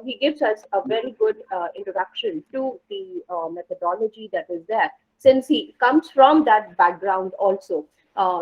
he gives us a very good introduction to the methodology that is there, since he comes from that background also.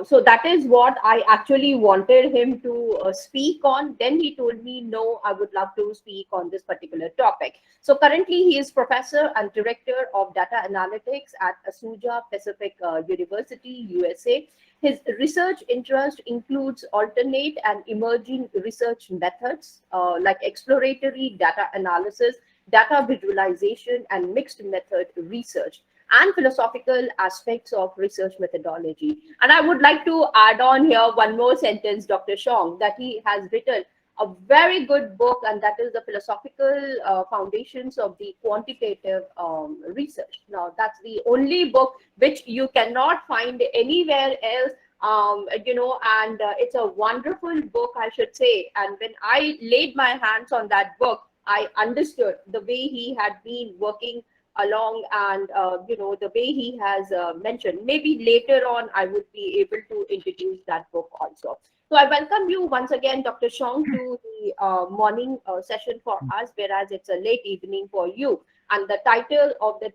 So that is what I actually wanted him to speak on. Then he told me, no, I would love to speak on this particular topic. So currently he is professor and director of data analytics at Azusa Pacific University, USA. His research interest includes alternate and emerging research methods like exploratory data analysis, data visualization, and mixed method research, and philosophical aspects of research methodology. And I would like to add on here one more sentence, Dr. Shong, that he has written a very good book, and that is the philosophical foundations of the quantitative research. Now, that's the only book which you cannot find anywhere else. And it's a wonderful book, I should say. And when I laid my hands on that book, I understood the way he had been working along, and the way he has mentioned. Maybe later on I would be able to introduce that book also. So I welcome you once again, Dr. Shong, to the morning session for us, whereas it's a late evening for you. And the title of the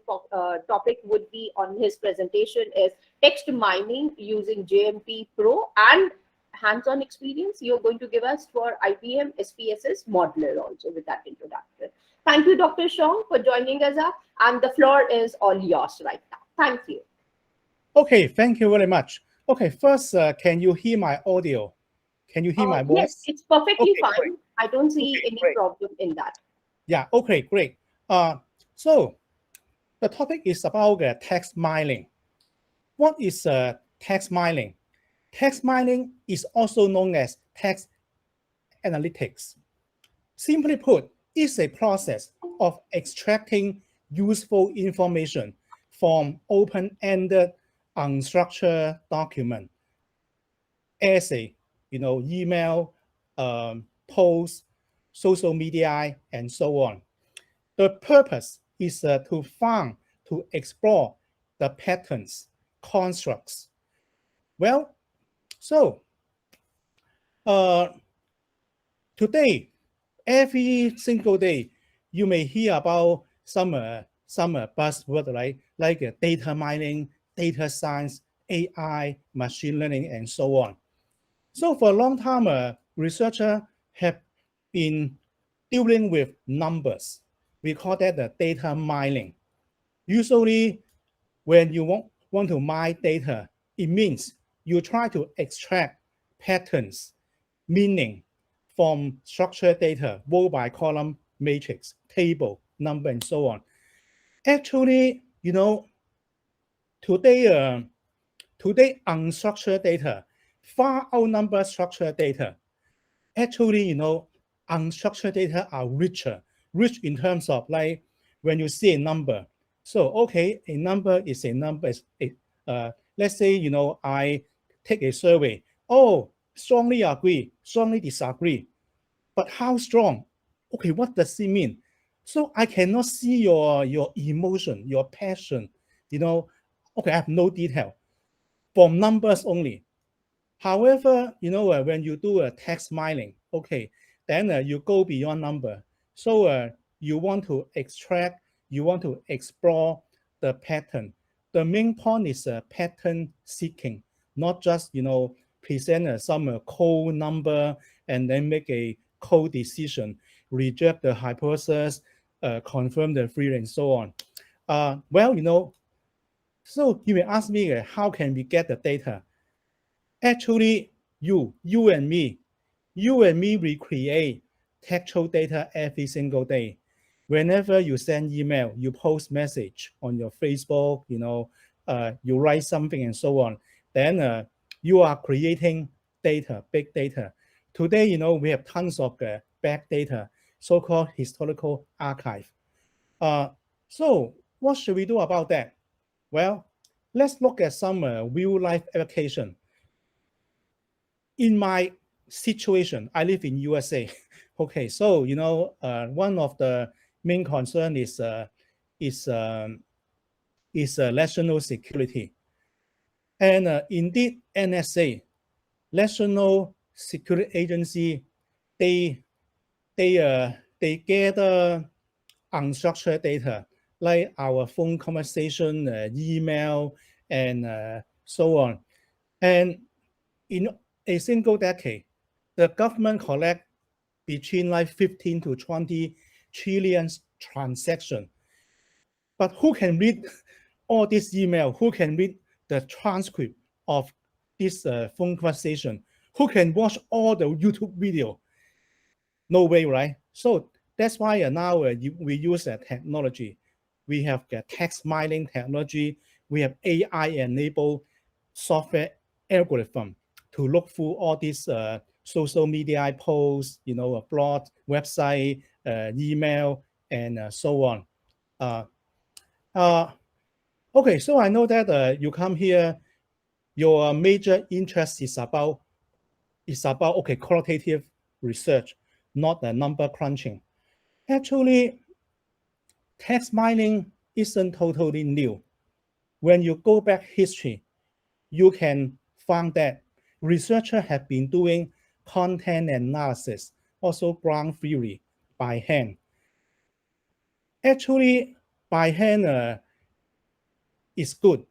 topic would be on his presentation is text mining using JMP Pro and hands-on experience you're going to give us for IBM SPSS modeler also with that introduction. Thank you, Dr. Shong, for joining us up, and the floor is all yours right now. Thank you. Okay, thank you very much. Okay, first, can you hear my audio? Can you hear my voice? Yes, it's perfectly okay, fine. Great. I don't see any Great. problem in that. Yeah, okay, great. So the topic is about text mining. What is text mining? Text mining is also known as text analytics. Simply put, it's a process of extracting useful information from open-ended, unstructured document, essay, email, posts, social media, and so on. The purpose is to explore the patterns, constructs. Well, so today, every single day, you may hear about some buzzword, right? Like data mining, data science, AI, machine learning, and so on. So for a long time, researchers have been dealing with numbers. We call that the data mining. Usually, when you want to mine data, it means you try to extract patterns, meaning from structured data, row by column, matrix, table, number, and so on. Actually, today unstructured data far outnumber structured data. Actually, unstructured data are rich in terms of like when you see a number. So, okay, a number is a number. Let's say, I take a survey. Oh, strongly agree, strongly disagree. But how strong? Okay, what does it mean? So I cannot see your emotion, your passion. Okay, I have no detail from numbers only. However, when you do a text mining, okay, then you go beyond number. So you want to extract, you want to explore the pattern. The main point is pattern seeking, not just, present some cold number and then make a cold decision, reject the hypothesis, confirm the theory, and so on. So you may ask me, how can we get the data? Actually, you and me recreate textual data every single day. Whenever you send email, you post message on your Facebook, you write something and so on, then you are creating data, big data. Today, we have tons of back data, so-called historical archive. So what should we do about that? Well, let's look at some real-life application. In my situation, I live in USA. Okay, so one of the main concern is national security, and indeed NSA, National Security Agency, they they gather unstructured data like our phone conversation, email, and so on. And in a single decade, the government collect between like 15 to 20 trillion transactions. But who can read all this email? Who can read the transcript of this phone conversation? Who can watch all the YouTube video? No way, right? So that's why now we use technology. We have the text mining technology. We have AI-enabled software algorithm to look through all these social media posts, a blog, website, email, and so on. Okay, so I know that you come here. Your major interest is about qualitative research, not the number crunching. Actually, text mining isn't totally new. When you go back history, you can find that researchers have been doing content analysis, also ground theory by hand. Actually, by hand is good,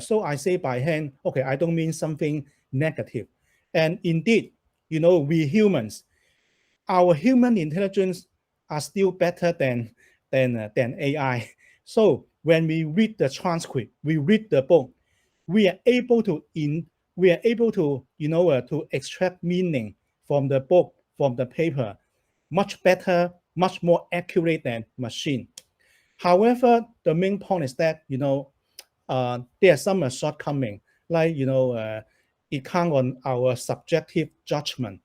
so I say by hand, okay, I don't mean something negative. And indeed, we humans, our human intelligence are still better than AI. So when we read the transcript, we read the book, we are able to to extract meaning from the book, from the paper, much better, much more accurate than machine. However, the main point is that there are some shortcomings, like it counts on our subjective judgment.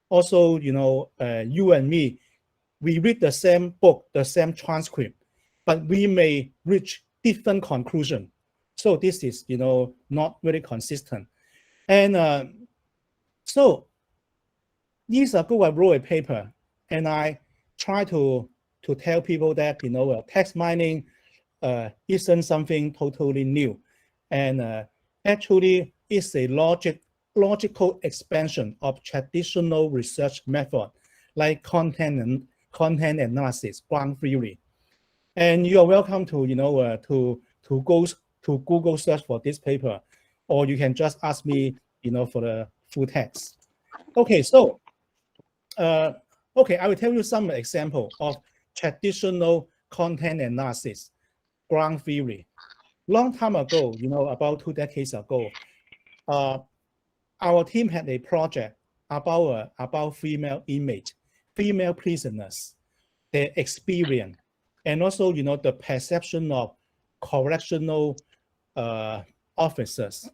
Also, you and me, we read the same book, the same transcript, but we may reach different conclusion. So this is, not very consistent. And so years ago, I wrote a paper, and I try to tell people that, text mining isn't something totally new. And actually, it's a logical expansion of traditional research method like content analysis, ground theory. And you are welcome to to go to Google search for this paper, or you can just ask me for the full text. Okay, so okay, I will tell you some example of traditional content analysis, ground theory. Long time ago, about 2 decades ago, our team had a project about female image, female prisoners, their experience, and also the perception of correctional officers.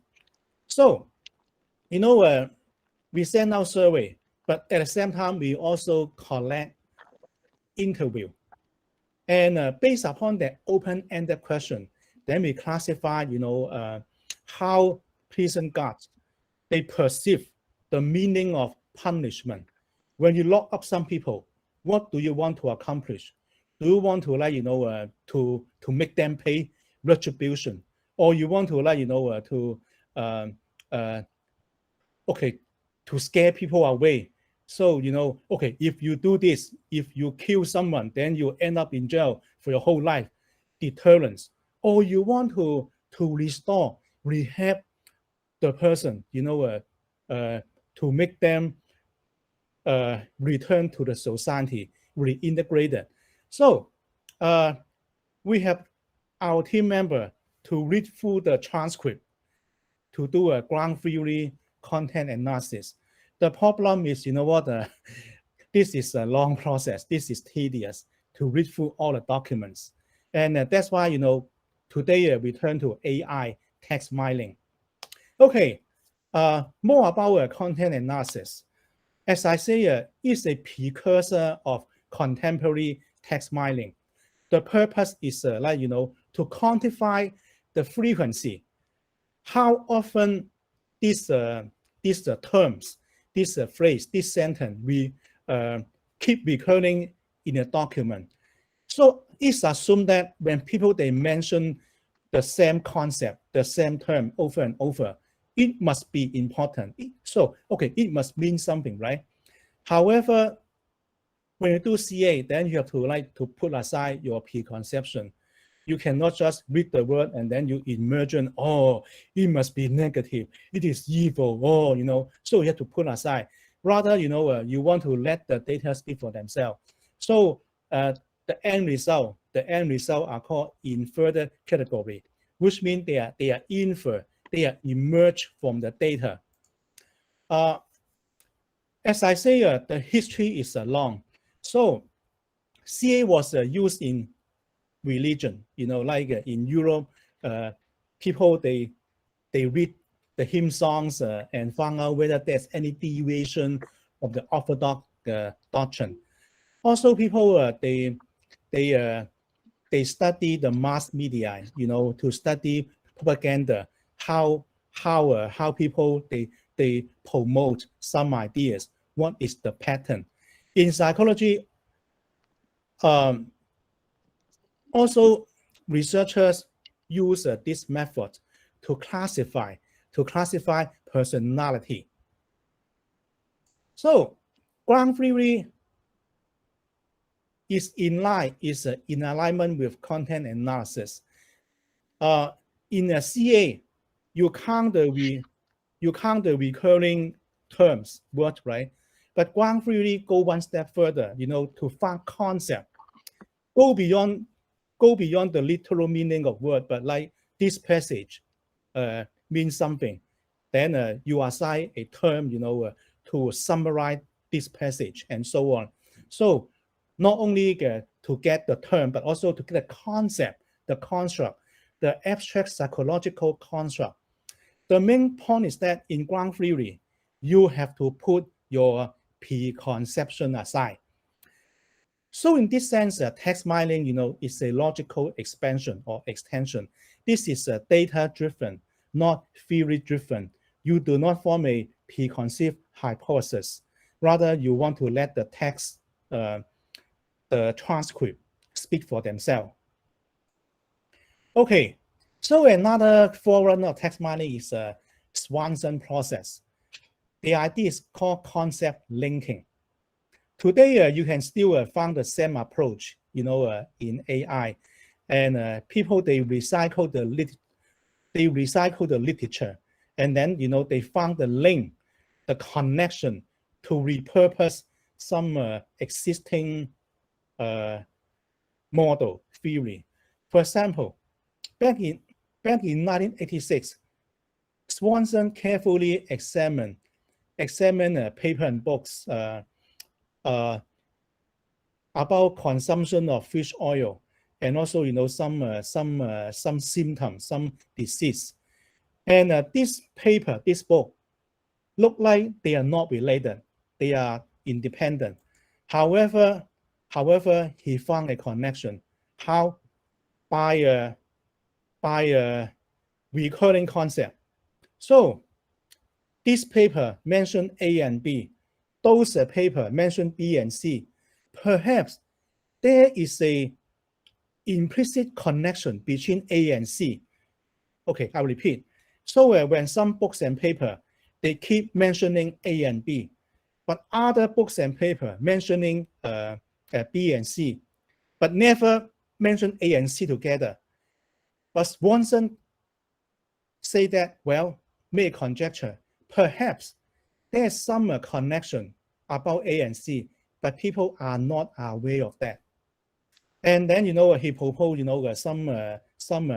So we send out survey, but at the same time we also collect interview, and based upon that open-ended question, then we classify how prison guards they perceive the meaning of punishment. When you lock up some people, what do you want to accomplish? Do you want to to make them pay retribution, or you want to to scare people away? So okay, if you do this, if you kill someone, then you end up in jail for your whole life. Deterrence. Or you want to restore, rehab the person, to make them return to the society, reintegrated. So we have our team member to read through the transcript to do a ground theory content analysis. The problem is, this is a long process. This is tedious to read through all the documents. And that's why, today we turn to AI text mining. Okay, more about content analysis. As I say, it's a precursor of contemporary text mining. The purpose is to quantify the frequency, how often these terms, this phrase, this sentence, we keep recurring in a document. So it's assumed that when people they mention the same concept, the same term over and over, it must be important. So okay, it must mean something, right? However, when you do CA, then you have to put aside your preconception. You cannot just read the word and then you imagine, oh, it must be negative, it is evil, oh, so you have to put aside. Rather, you want to let the data speak for themselves. So the end result are called inferred category, which means they are infer, they are emerged from the data. As I say, the history is long. So CA was used in religion, like in Europe, people they read the hymn songs and find out whether there's any deviation of the orthodox doctrine. Also, people they study the mass media, to study propaganda, how people they promote some ideas. What is the pattern? In psychology, also researchers use this method to classify personality. So ground theory is in alignment with content analysis. In a CA, you count the recurring terms, word, right? But ground theory go one step further, to find concept, go beyond the literal meaning of word, but like this passage means something. Then you assign a term, to summarize this passage and so on. So not only to get the term, but also to get the concept, the construct, the abstract psychological construct. The main point is that in ground theory, you have to put your preconception aside. So in this sense, text mining, is a logical expansion or extension. This is data-driven, not theory-driven. You do not form a preconceived hypothesis. Rather, you want to let the text, the transcript, speak for themselves. Okay, so another forerunner of text mining is Swanson process. The idea is called concept linking. Today, you can still find the same approach, in AI, and people they recycle the literature, and then they found the link, the connection to repurpose some existing model theory. For example, back in 1986, Swanson carefully examined paper and books about consumption of fish oil, and also some symptoms, some disease. And this book look like they are not related, they are independent. However, he found a connection. How? By a recurring concept. So this paper mentioned A and B. Those paper mentioned B and C. Perhaps there is a implicit connection between A and C. Okay, I'll repeat. So when some books and paper, they keep mentioning A and B, but other books and paper mentioning B and C, but never mention A and C together. But Swanson say that, well, make conjecture, perhaps there's some connection about A and C, but people are not aware of that. And then he proposed some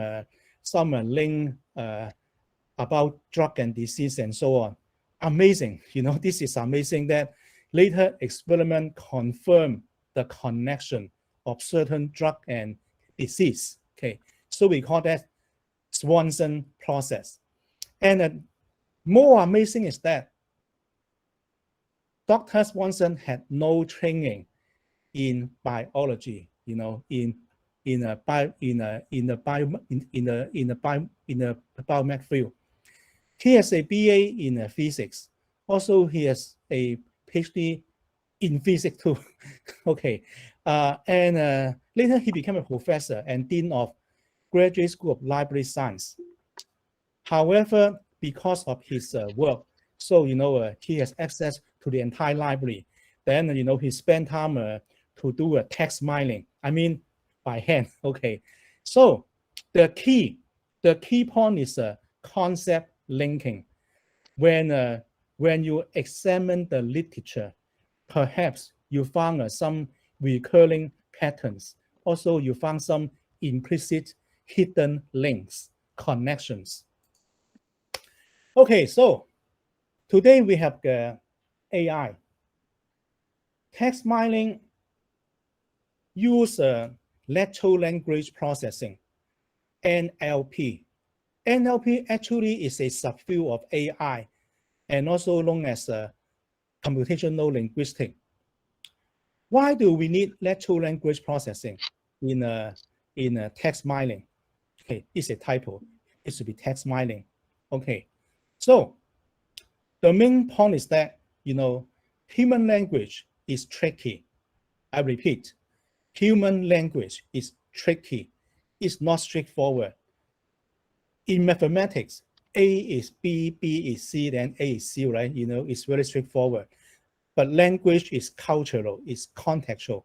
link about drug and disease and so on. Amazing, this is amazing that later experiment confirm the connection of certain drug and disease. Okay, so we call that Swanson process. And more amazing is that Dr. Swanson had no training in biology, in the biomed field. He has a BA in physics. Also, he has a PhD in physics too. Okay, and later he became a professor and dean of Graduate School of Library Science. However, because of his work, so he has access to the entire library. Then he spent time do a text mining. I mean, by hand. Okay, so the key point is concept linking. When you examine the literature, perhaps you found some recurring patterns. Also, you found some implicit hidden links, connections. Okay, so today we have the AI. Text mining use lateral language processing, NLP. NLP actually is a subfield of AI and also known as computational linguistics. Why do we need lateral language processing in text mining? Okay, it's a typo. It should be text mining. Okay, so the main point is that human language is tricky. I repeat, human language is tricky. It's not straightforward. In mathematics, A is B, B is C, then A is C, right? It's very straightforward. But language is cultural, it's contextual.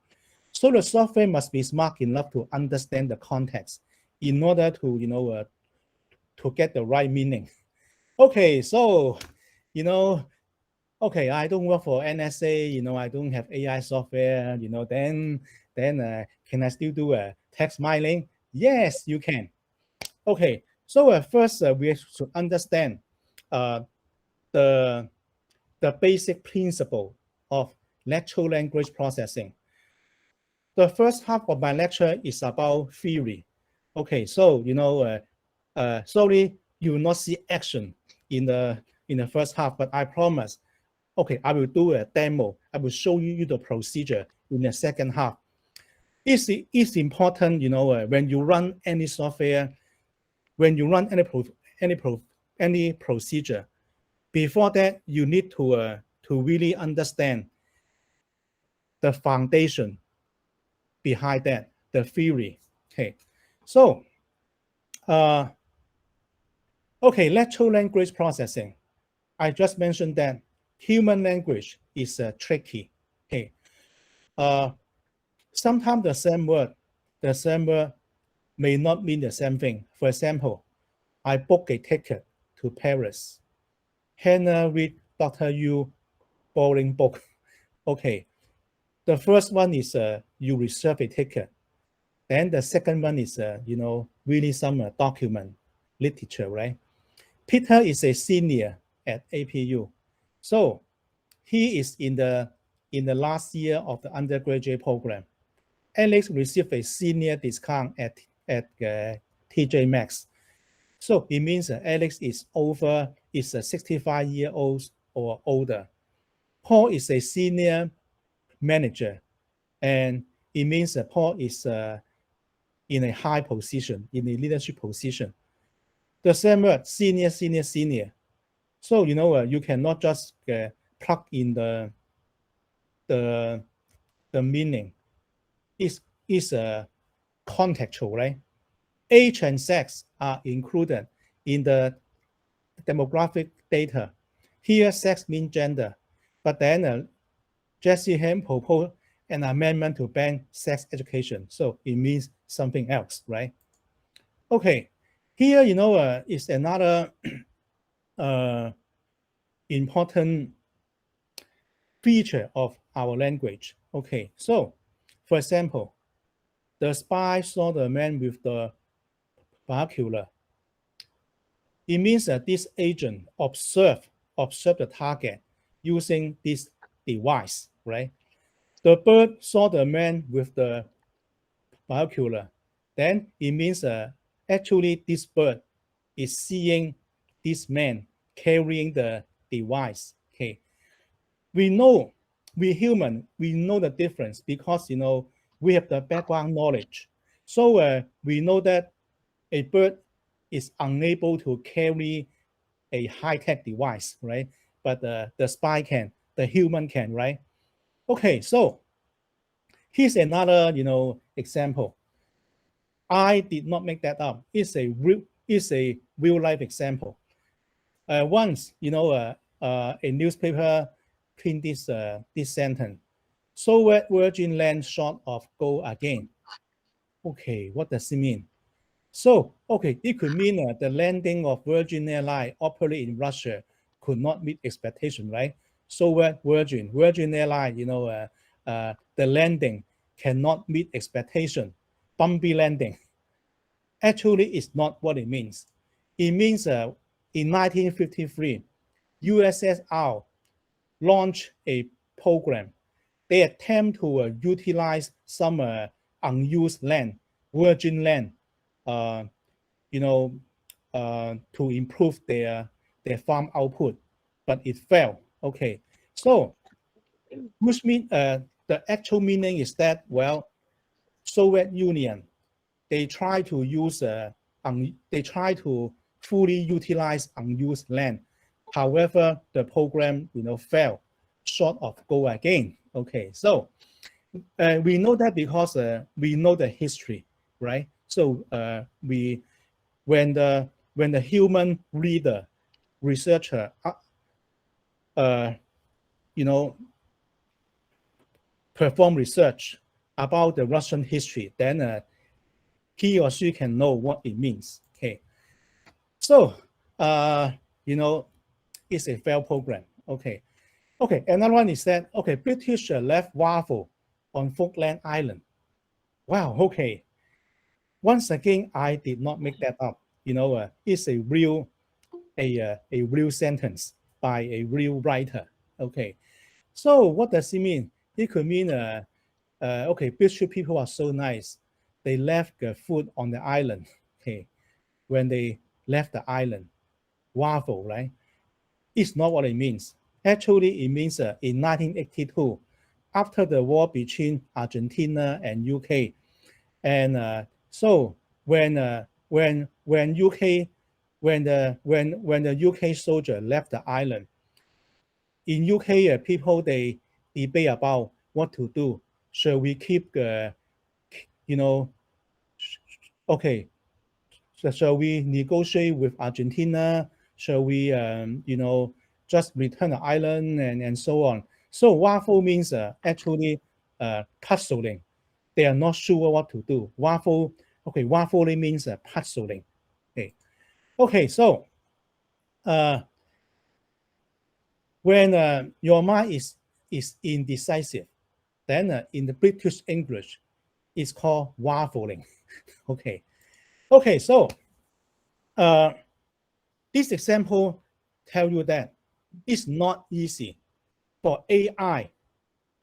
So the software must be smart enough to understand the context in order to, to get the right meaning. Okay, so, okay, I don't work for NSA, I don't have AI software, then can I still do a text mining? Yes, you can. Okay, so first we should understand the basic principle of natural language processing. The first half of my lecture is about theory. Okay, so sorry you will not see action in the first half, but I promise. Okay, I will do a demo. I will show you the procedure in the second half. It's important, when you run any software, when you run any procedure, before that you need to really understand the foundation behind that, the theory. Okay, so okay, lateral language processing. I just mentioned that human language is tricky. Okay, sometimes the same word may not mean the same thing. For example, I book a ticket to Paris. Hannah read Dr. Yu boring book. Okay, the first one is you reserve a ticket. Then the second one is really some document literature, right? Peter is a senior at APU, so he is in the last year of the undergraduate program. Alex received a senior discount at TJ Maxx. So it means Alex is 65 years old or older. Paul is a senior manager, and it means Paul is in a high position, in a leadership position. The same word, senior. So you cannot just plug in the meaning. It's contextual, right? Age and sex are included in the demographic data. Here, sex means gender, but then Jesse Ham proposed an amendment to ban sex education, so it means something else, right? Okay, here is another important feature of our language. Okay, so for example, the spy saw the man with the binocular. It means that this agent observed the target using this device, right? The bird saw the man with the binocular. Then it means actually this bird is seeing this man carrying the device. Okay, we human, we know the difference because we have the background knowledge. So we know that a bird is unable to carry a high-tech device, right? But the spy can, the human can, right? Okay, so here's another example. I did not make that up. It's a real life example. Once a newspaper print this sentence. Soviet Virgin land short of gold again. Okay, what does it mean? So, okay, it could mean the landing of Virgin Airline operating in Russia could not meet expectation, right? Soviet Virgin Airline, the landing cannot meet expectation, bumpy landing. Actually, it's not what it means. It means in 1953, USSR launched a program. They attempt to utilize some unused land, virgin land, uh, to improve their farm output, but it failed. Okay, so which mean the actual meaning is that, well, Soviet Union, they try to use they try to fully utilize unused land. However, the program failed, short of goal again. Okay, so we know that because we know the history, right? So we when the human reader, researcher, uh, you know, perform research about the Russian history, then he or she can know what it means. Okay, so it's a failed program. Okay, Another one is that British left waffle on Falkland Island. Wow. Okay. Once again, I did not make that up. It's a real sentence by a real writer. Okay. So what does it mean? It could mean British people are so nice. They left the food on the island. Okay. When they left the island, waffle, right? It's not what it means. Actually, it means in 1982, after the war between Argentina and UK, and so when UK when the UK soldier left the island, in UK people they debate about what to do. Shall we keep okay? So shall we negotiate with Argentina? Shall we just return the island and so on? So waffle means actually puzzling. They are not sure what to do. Waffling means puzzling. Okay. So when your mind is indecisive, then in the British English, it's called waffling. Okay. So this example tell you that it's not easy for AI,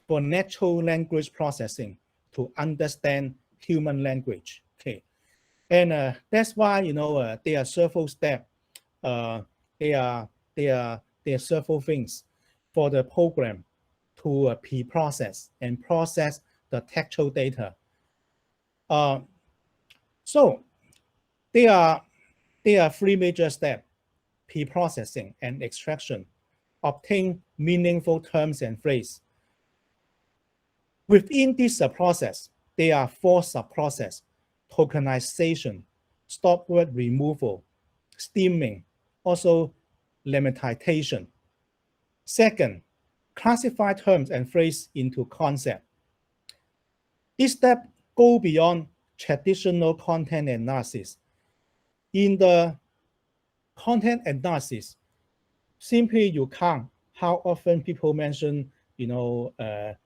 for natural language processing, to understand human language. Okay, and that's why there are several steps. There are several things for the program to pre-process and process the textual data. So there are three major steps: pre-processing and extraction, obtain meaningful terms and phrases. Within this process, there are four sub-processes: tokenization, stop word removal, stemming, also lemmatization. Second, classify terms and phrases into concepts. This step goes beyond traditional content analysis. In the content analysis, simply you count how often people mention, India,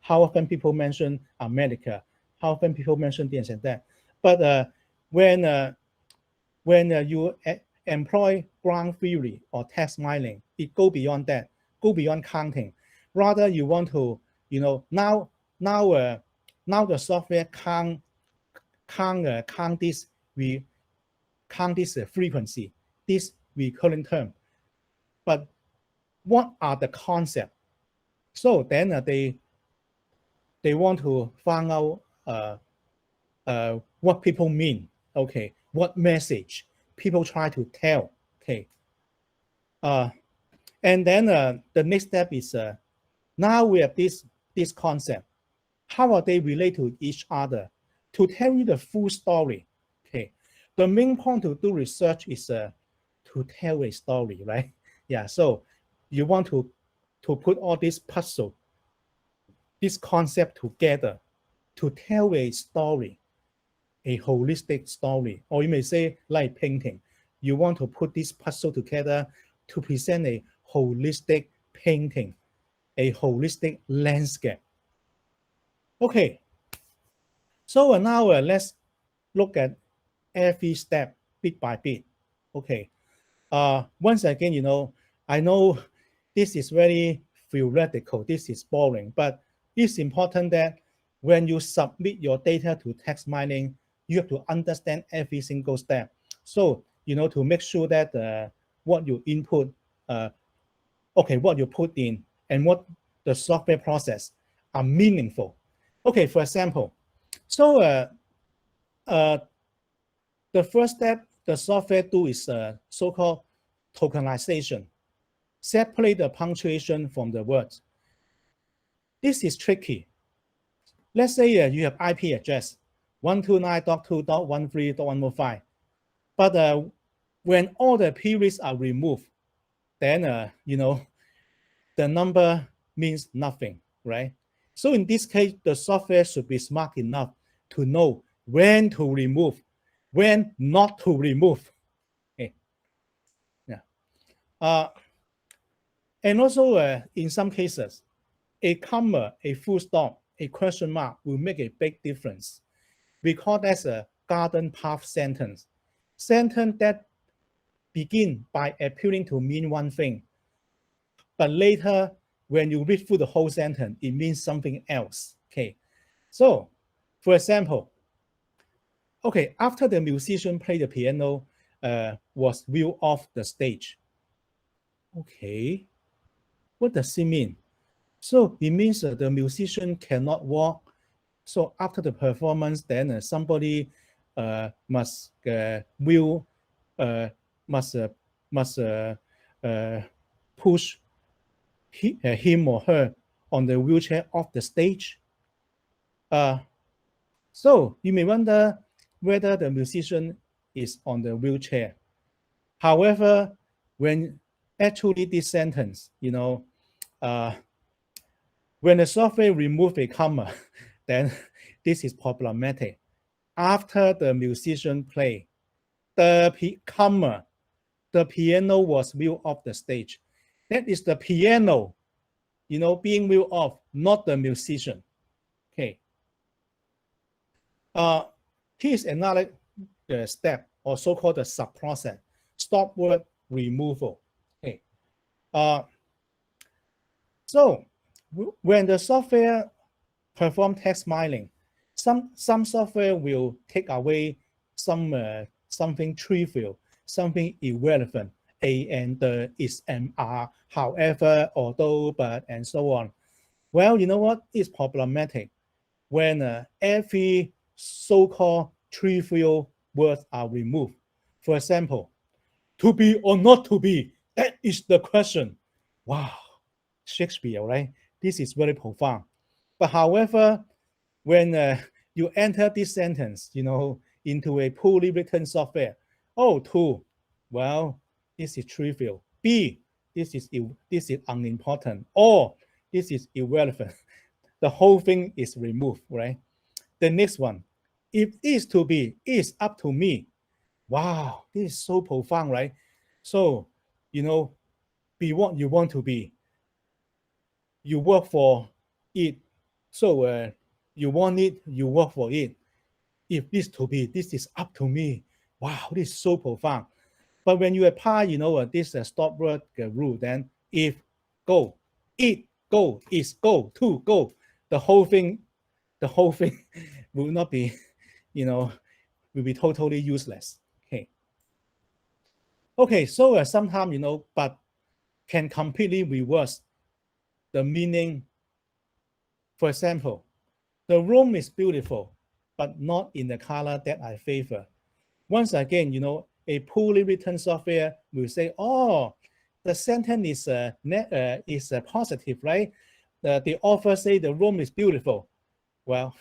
how often people mention America, how often people mention this and that. But when you employ ground theory or text mining, it go beyond that, go beyond counting. Rather, you want to, now the software count this frequency, this recurring term. But what are the concepts? So then they want to find out what people mean. Okay, what message people try to tell. Okay, and then the next step is now we have this concept. How are they related to each other? To tell you the full story. Okay, the main point to do research is to tell a story, right? Yeah. So you want to put all this puzzle this concept together to tell a story, a holistic story, or you may say like painting. You want to put this puzzle together to present a holistic painting, a holistic landscape. Okay, so now let's look at every step bit by bit. Okay, once again, I know this is very theoretical, this is boring, but it's important that when you submit your data to text mining, you have to understand every single step. So, to make sure that what you input, what you put in and what the software process are meaningful. Okay, for example, so the first step the software do is so-called tokenization. Separate the punctuation from the words. This is tricky. Let's say you have IP address 129.2.13.105, but when all the periods are removed, then the number means nothing, right? So in this case, the software should be smart enough to know when to remove, when not to remove. Okay. Yeah. And also in some cases, a comma, a full stop, a question mark will make a big difference. We call that a garden path sentence. Sentence that begin by appearing to mean one thing, but later when you read through the whole sentence, it means something else. Okay, so for example, okay, after the musician played the piano, was wheeled off the stage. Okay, what does it mean? So it means the musician cannot walk. So after the performance, then somebody must will must push him or her on the wheelchair off the stage. So you may wonder whether the musician is on the wheelchair. However, when actually this sentence, when the software remove a comma, then this is problematic. After the musician play, the comma, the piano was wheeled off the stage. That is the piano, being wheeled off, not the musician. Okay. Here's another step, or so-called the sub-process, stop word removal. Okay. So when the software perform text mining, some software will take away something trivial, something irrelevant, a and the, is and are, however, although, but, and so on. Well, you know what? It's problematic when every so-called trivial words are removed. For example, to be or not to be, that is the question. Wow, Shakespeare, right? This is very profound. But however, when you enter this sentence, into a poorly written software, oh, to, well, this is trivial. B, this is unimportant. Or this is irrelevant. The whole thing is removed, right? The next one, if is to be, is up to me. Wow, this is so profound, right? So, be what you want to be. You work for it. So you want it, you work for it. If this to be, this is up to me. Wow, this is so profound. But when you apply, this stop word rule, then if go, it go, is go, to go, the whole thing will not be, will be totally useless. Okay, so sometimes, but can completely reverse the meaning. For example, the room is beautiful, but not in the color that I favor. Once again, a poorly written software will say, oh, the sentence is positive, right? The author say the room is beautiful. Well,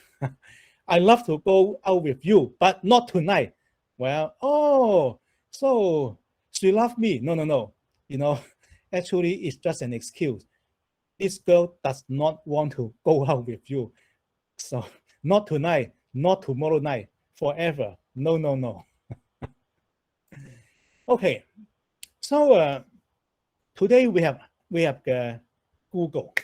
I love to go out with you, but not tonight. Well, oh, so she loved me. No. Actually, it's just an excuse. this girl does not want to go out with you. So not tonight, not tomorrow night, forever. No, no, no. Okay, so today we have Google.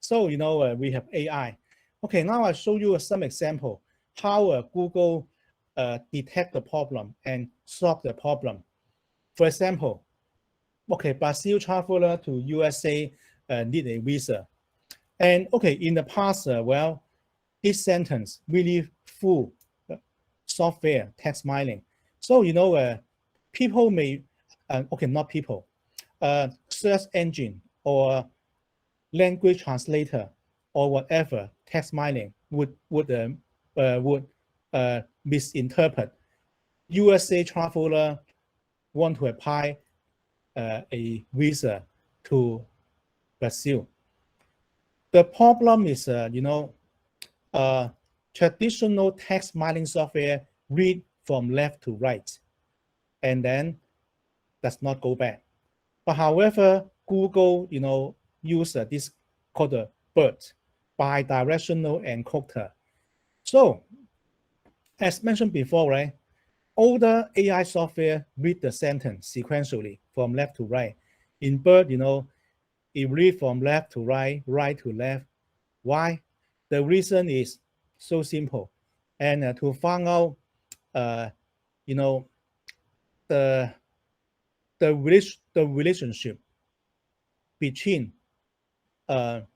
So we have AI. Okay, now I show you some example how Google detect the problem and solve the problem. For example, okay, Brazil traveler to USA need a visa, and okay, in the past, well, this sentence really full software text mining. So people may okay, not people, search engine or language translator or whatever text mining would misinterpret. USA traveler want to apply a visa to Brazil. The problem is, traditional text mining software read from left to right, and then does not go back. But however, Google, use this called a BERT, bi-directional encoder. So, as mentioned before, right, older AI software read the sentence sequentially from left to right. In BERT, it read from left to right, right to left. Why? The reason is so simple. And to find out, the relationship between the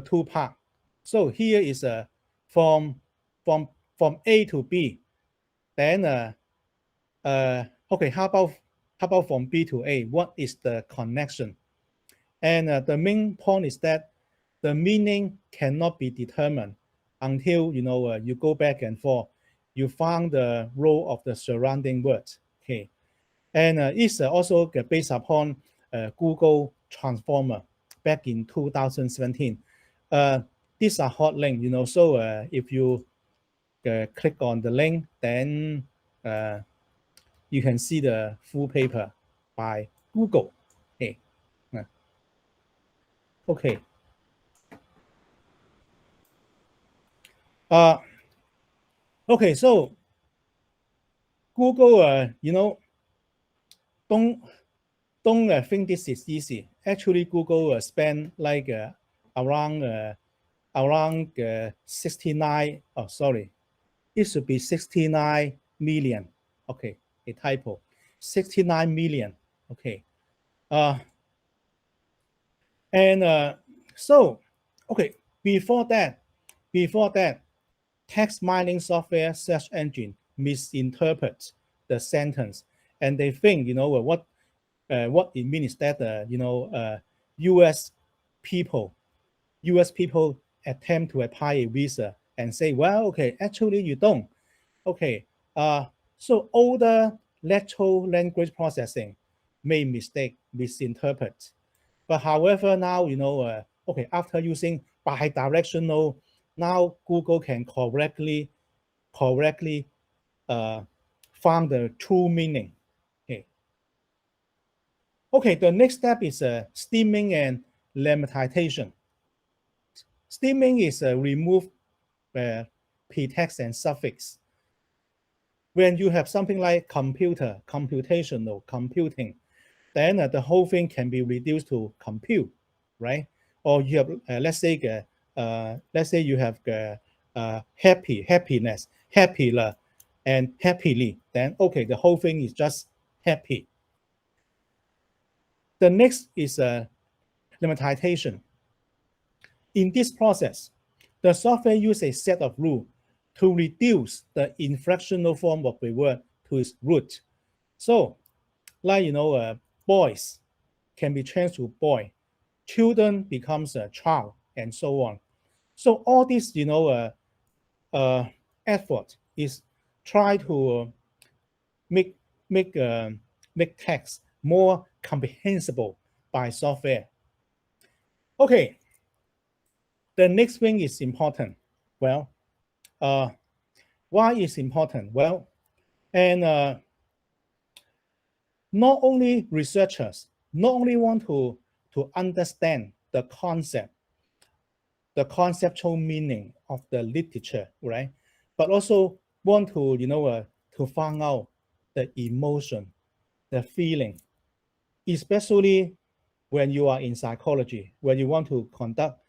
two parts. So here is from from A to B. Then okay, how about from B to A? What is the connection? And the main point is that the meaning cannot be determined until you go back and forth. You find the role of the surrounding words. Okay, and it's also based upon Google Transformer back in 2017. These are hot links, so if you click on the link, then you can see the full paper by Google. Okay. Okay. Okay, so Google, don't think this is easy. Actually, Google spent like around 69. Oh, sorry, it should be 69 million. Okay, a typo. 69 million. Okay. And so, okay, before that, text mining software search engine misinterprets the sentence, and they think what it means is that U.S. people attempt to apply a visa and say, well, okay, actually you don't. Okay, so older lateral language processing may misinterpret. But however, now okay, after using bidirectional, now Google can correctly find the true meaning. Okay. Okay, the next step is stemming and lemmatization. Stemming is remove pretext and suffix. When you have something like computational, computing, then the whole thing can be reduced to compute, right? Or you have, let's say you have happiness, happier, and happily. Then okay, the whole thing is just happy. The next is lemmatization. In this process, the software uses a set of rules to reduce the inflectional form of the word to its root. So, like boys can be changed to boy, children becomes a child, and so on. So all this effort is try to make make make text more comprehensible by software. Okay, the next thing is important. Well, why is important? Well, and not only researchers not only want to understand the conceptual meaning of the literature, right? But also want to, to find out the emotion, the feeling, especially when you are in psychology, when you want to conduct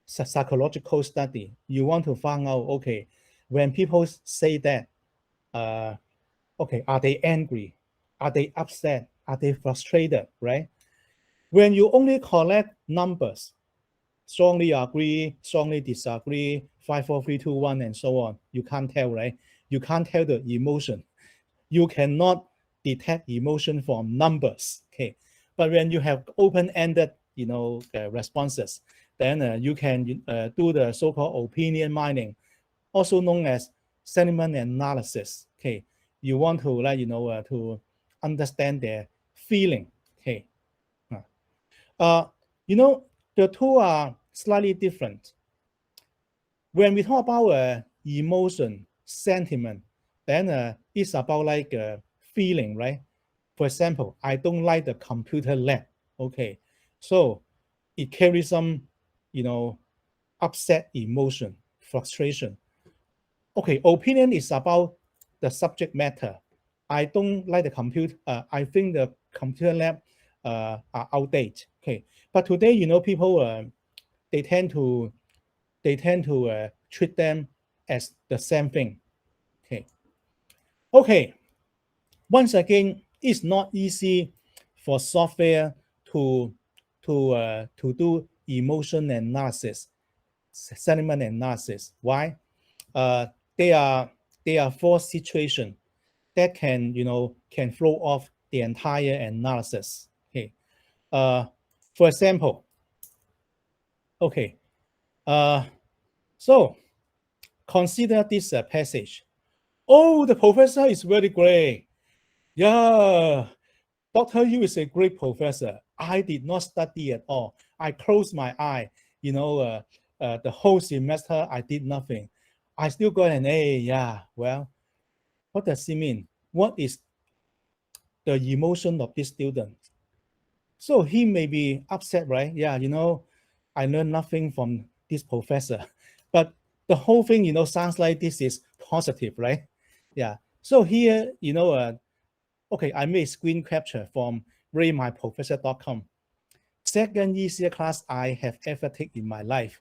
psychological study, you want to find out, okay, when people say that, okay, are they angry? Are they upset? Are they frustrated, right? When you only collect numbers, strongly agree, strongly disagree, 5, 4, 3, 2, 1, and so on, you can't tell, right? You can't tell the emotion. You cannot detect emotion from numbers, okay? But when you have open-ended, responses, then you can do the so-called opinion mining, also known as sentiment analysis, okay? You want to, to understand their feeling, okay? You know, the two are slightly different. When we talk about emotion, sentiment, then it's about like feeling, right? For example, I don't like the computer lab. Okay, so it carries some, upset emotion, frustration. Okay, opinion is about the subject matter. I don't like the computer. I think the computer lab are outdated. Okay, but today, people they tend to treat them as the same thing. Okay. Okay. Once again, it's not easy for software to do emotion analysis, sentiment analysis. Why? Uh, they are four situations that can throw off the entire analysis. Okay. For example, okay. So consider this passage. Oh, the professor is very great. Yeah, Dr. Yu is a great professor. I did not study at all. I closed my eye. The whole semester I did nothing. I still got an A. Yeah, well, what does it mean? What is the emotion of this student? So he may be upset, right? Yeah, I learned nothing from this professor. But the whole thing, sounds like this is positive, right? Yeah. So here, okay, I made screen capture from ratemyprofessor.com. Second easiest class I have ever taken in my life.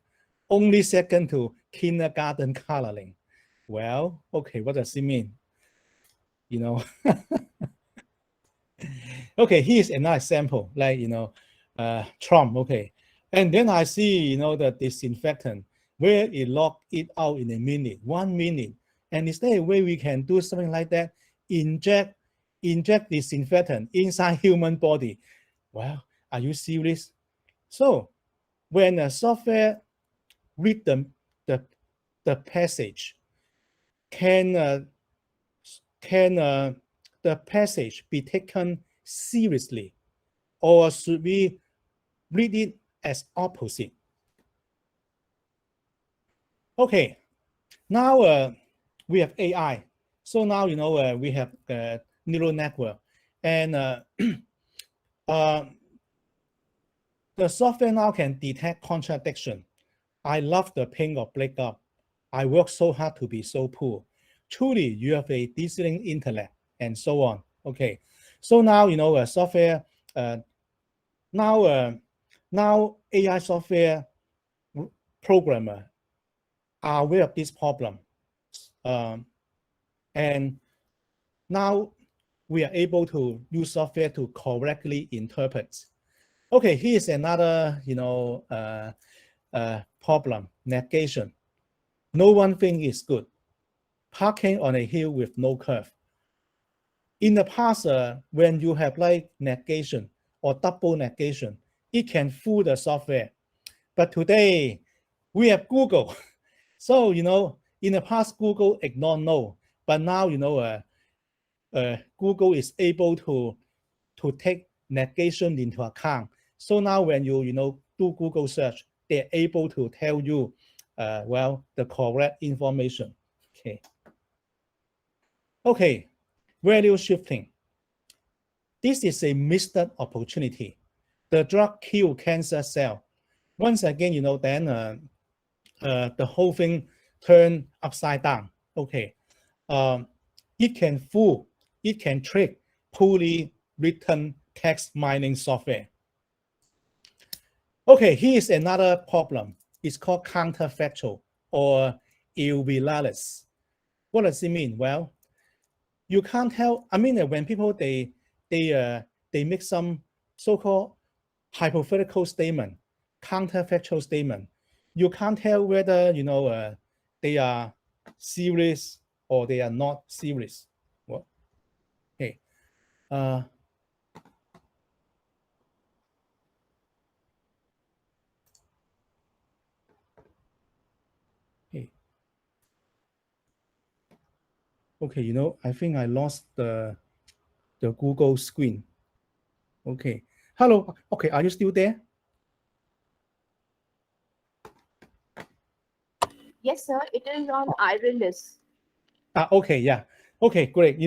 Only second to kindergarten coloring. Well, okay, what does it mean? Okay, here's another example, like, Trump, okay. And then I see, the disinfectant, where it lock it out in a minute, 1 minute. And is there a way we can do something like that? Inject disinfectant inside human body. Well, are you serious? So when a software read the, the passage, can the passage be taken seriously? Or should we read it as opposite? Okay, now we have AI. So now, we have neural network. And the software now can detect contradiction. I love the pain of breakup. I work so hard to be so poor. Truly, you have a decent intellect, and so on. Okay, so now, software, now AI software programmer are aware of this problem. And now we are able to use software to correctly interpret. Okay, here's another, problem, negation. No one thing is good. Parking on a hill with no curve. In the past, when you have like negation or double negation, it can fool the software. But today, we have Google. So, in the past, Google ignored no. But now, Google is able to take negation into account. So now when you, do Google search, they're able to tell you, the correct information. Okay, value shifting. This is a missed opportunity. The drug kills cancer cell. once again, then the whole thing turned upside down. Okay, it can fool, it can trick poorly written text mining software. Okay, here's another problem. It's called counterfactual or irreverence. What does it mean? Well, you can't tell. I mean, when people they make some so-called hypothetical statement, counterfactual statement, you can't tell whether they are serious or they are not serious. Well, okay. Okay, I think I lost the Google screen. Okay. Hello. Okay, are you still there? Yes, sir. It is on Irelis. Okay, yeah. Okay, great.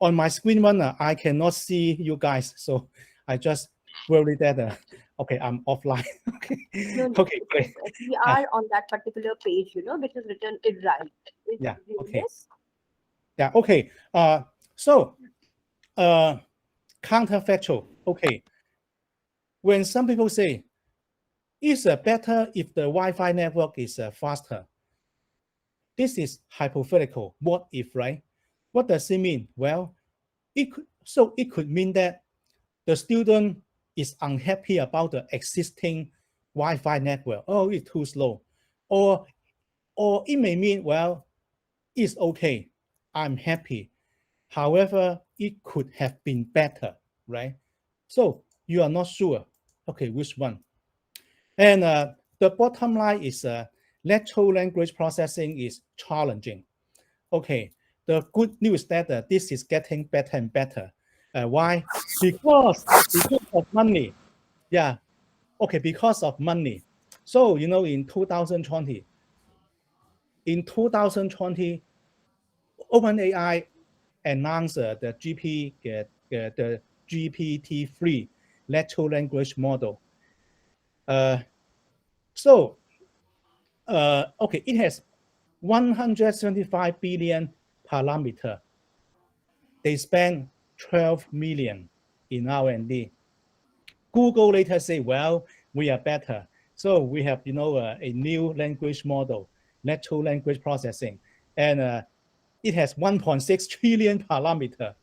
On my screen one, I cannot see you guys, so I just worried that okay, I'm offline. Okay. No, Okay, great. we are on that particular page, which is written it right. Yeah. Okay. Yes. Yeah. Okay. So counterfactual. Okay. When some people say it's better if the Wi-Fi network is faster. This is hypothetical. What if, right? What does it mean? Well, it could mean that the student is unhappy about the existing Wi-Fi network. Oh, it's too slow. Or it may mean, well, it's okay. I'm happy. However, it could have been better, right? So you are not sure. Okay, which one? And the bottom line is natural language processing is challenging. Okay, the good news is that this is getting better and better. Why? Because of money. Yeah. Okay, because of money. So in 2020, OpenAI announced the GPT-3 natural language model. Okay, it has 175 billion parameter. They spend 12 million in R&D. Google later say, well, we are better. So we have, a new language model, natural language processing, and it has 1.6 trillion parameter.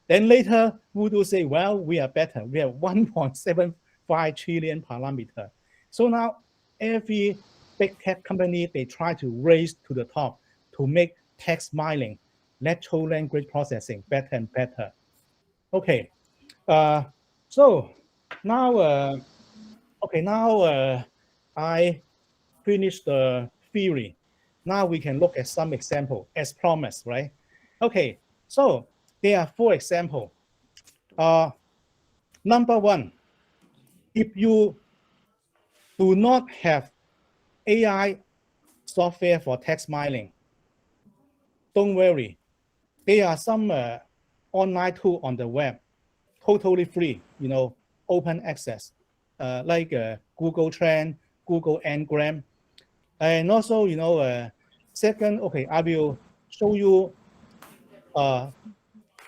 Then later, Voodoo say, well, we are better. We have 1.75 trillion parameter. So now every big tech company, they try to raise to the top to make text mining, natural language processing better and better. Okay, so now, I finished the theory. Now we can look at some example as promised, right? Okay, so there are 4 examples. Number 1, if you do not have AI software for text mining, don't worry. There are some online tool on the web, totally free, open access, like Google Trend, Google Ngram. And also, second, okay, I will show you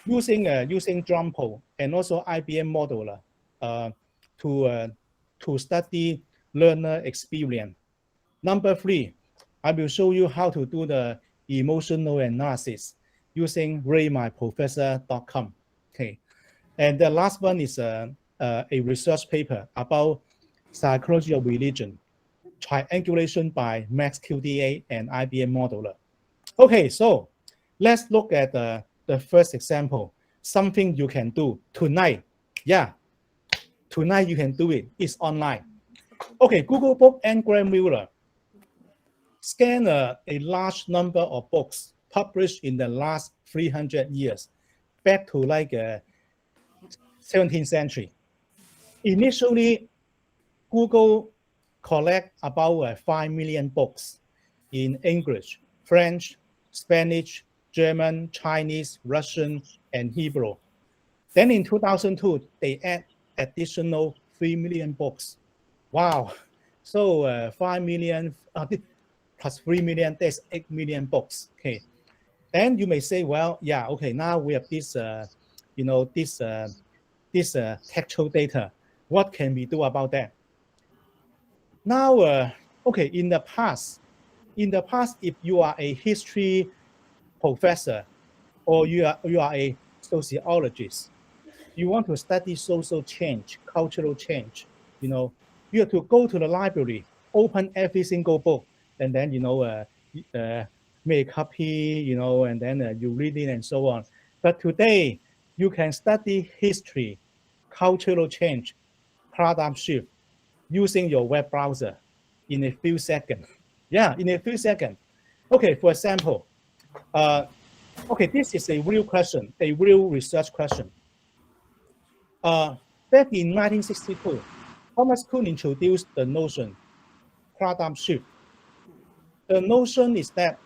using Drumpo and also IBM modeler to study learner experience. Number 3, I will show you how to do the emotional analysis using ratemyprofessor.com. Okay, and the last one is a research paper about psychology of religion, triangulation by MaxQDA and IBM modeler. Okay, so let's look at the first example, something you can do tonight. Yeah, tonight you can do it. It's online. Okay, Google Book Ngram Viewer. Scan a large number of books published in the last 300 years, back to like 17th century. Initially, Google collect about 5 million books in English, French, Spanish, German, Chinese, Russian, and Hebrew. Then in 2002, they add additional 3 million books. Wow, So 5 million plus 3 million, that's 8 million books. Okay. Then you may say, well, yeah, okay, now we have this, this textual data. What can we do about that? Now, okay, in the past, if you are a history professor or you are a sociologist, you want to study social change, cultural change, you have to go to the library, open every single book, and then, make a copy, and then you read it and so on. But today, you can study history, cultural change, paradigm shift using your web browser in a few seconds. Yeah, in a few seconds. Okay, for example, okay, this is a real question, a real research question. Back in 1962, Thomas Kuhn introduced the notion paradigm shift. The notion is that,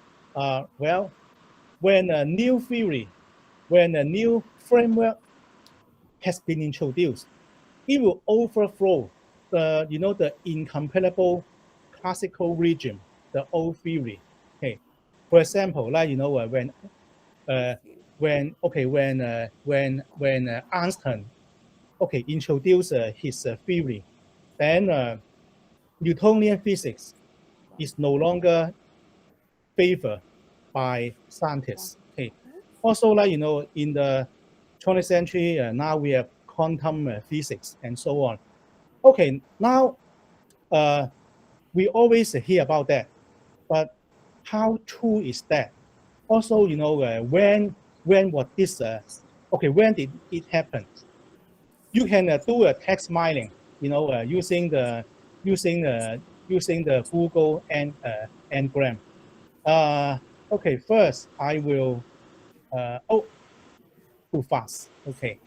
well, when a new theory, when a new framework has been introduced, it will overthrow the incompatible classical regime, the old theory. Okay, for example, like when Einstein introduced his theory, then Newtonian physics is no longer favored by scientists. Okay, also like in the 20th century, now we have quantum physics and so on. Okay, now we always hear about that, but how true is that? Also, when what this when did it happen? You can do a text mining, using the Google and Ngram. Okay, first I will too fast. Okay.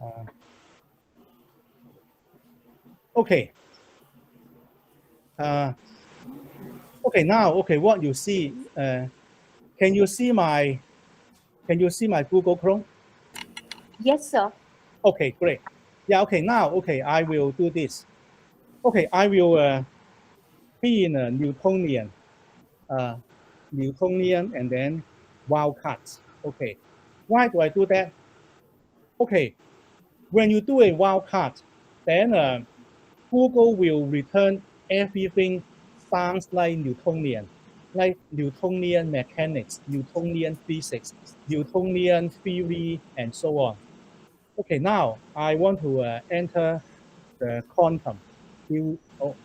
Uh, okay. Uh, okay. Now, okay. What you see? Can you see my Google Chrome? Yes, sir. Okay, great. Yeah. Okay. Now, okay. I will do this. Okay. I will be in a Newtonian and then wildcards. Okay. Why do I do that? Okay. When you do a wildcard, then Google will return everything sounds like Newtonian mechanics, Newtonian physics, Newtonian theory, and so on. Okay, now I want to enter the quantum. Quantum.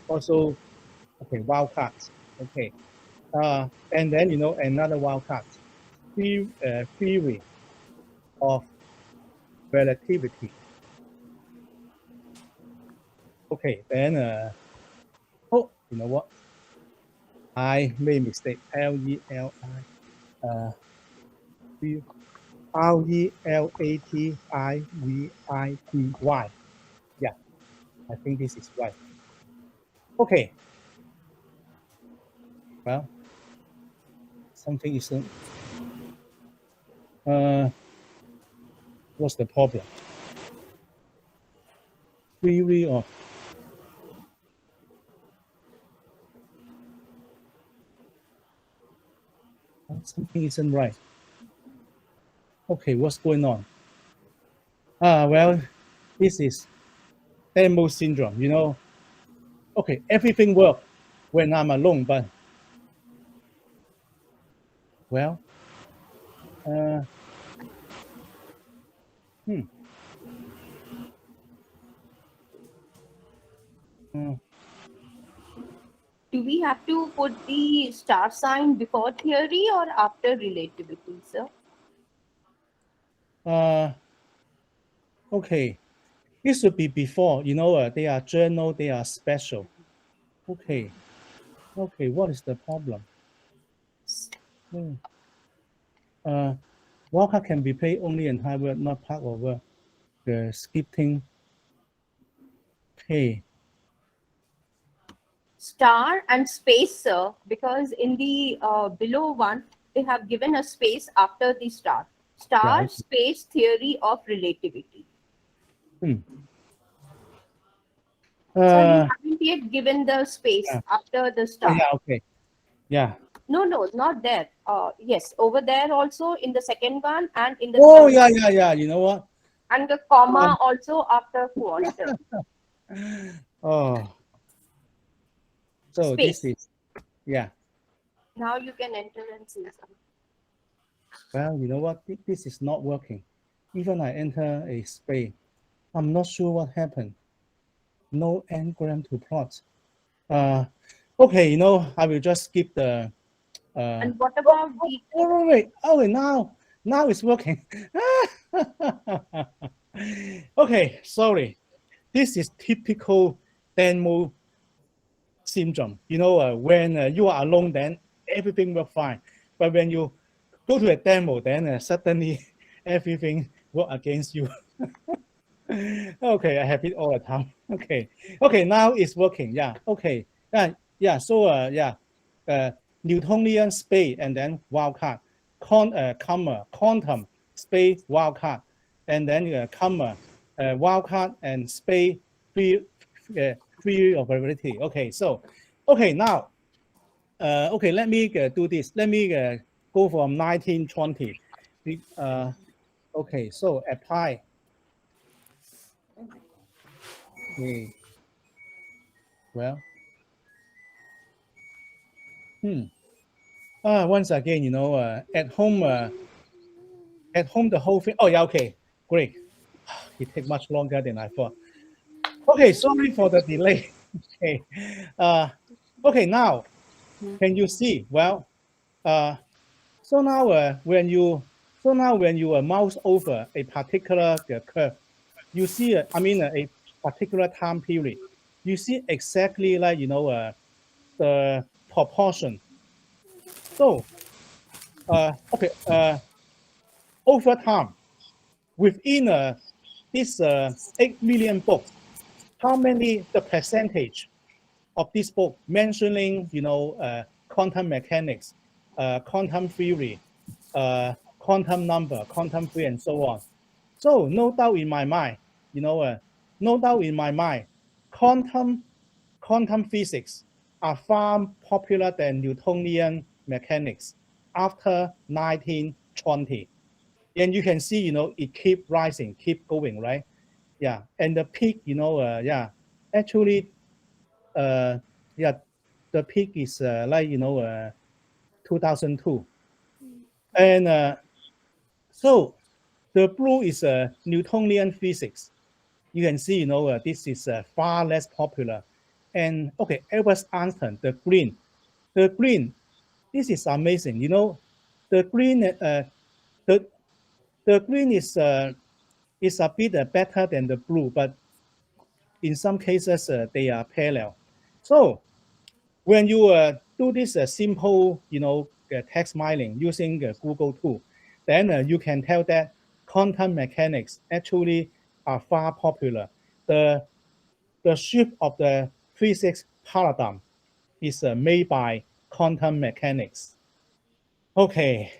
Also, okay, wildcards. Okay, and then another wildcard. Theory of relativity. Okay, then oh, you know what? I made a mistake. Relativity. Yeah, I think this is right. Okay. Well, something isn't. What's the problem? Theory of something isn't right. Okay, what's going on? Well, this is demo syndrome. Okay, everything works when I'm alone, but well, hmm. Do we have to put the star sign before theory or after relativity, sir? Okay, it should be before. They are journal, they are special. Okay, what is the problem? Wildcard can be played only in high word, not part of the scripting. Okay. Star and space, sir, because in the below one, they have given a space after the star. Star space theory of relativity. So you haven't yet given the space after the star. Yeah, okay. Yeah. No, not there. Yes, over there also in the second one and in the Oh, third. yeah. You know what? And the comma also after quantum. Oh, so this Space. is, yeah. Now you can enter and see something. Well, you know what? This is not working. Even I enter a space, I'm not sure what happened. No n-gram to plot. Okay, you know, I will just skip the. And what about the? Wait. Oh, now it's working. Okay, sorry. This is typical demo syndrome. You know, when you are alone, then everything works fine. But when you go to a demo, then suddenly everything work against you. Okay, I have it all the time. Okay, now it's working. Yeah, okay. Yeah. So Newtonian space and then wildcard, comma quantum space wildcard, and then comma wildcard and space free of variability. Okay, so now okay, let me do this. Let me go from 1920. Okay, so apply. Okay. Well, once again, you know, at home the whole thing. Oh yeah, okay, great. It takes much longer than I thought. Okay, sorry for the delay. Okay, okay, now can you see? Well, so now when you mouse over a particular curve, you see, I mean, a particular time period, you see exactly like the proportion. So, okay, over time, within this 8 million books, how many the percentage of this book mentioning, quantum mechanics, quantum theory, quantum number, quantum theory, and so on. So no doubt in my mind, no doubt in my mind, quantum physics are far popular than Newtonian mechanics after 1920. And you can see, it keep rising, keep going, right? Yeah, and the peak, actually, yeah, the peak is 2002. And so the blue is Newtonian physics. You can see, this is far less popular. And okay, Albert Einstein, the green, this is amazing. The green, the green is a bit better than the blue, but in some cases they are parallel. So when you do this simple, text mining using Google tool, then you can tell that quantum mechanics actually are far popular. The shift of the physics paradigm is made by quantum mechanics. Okay.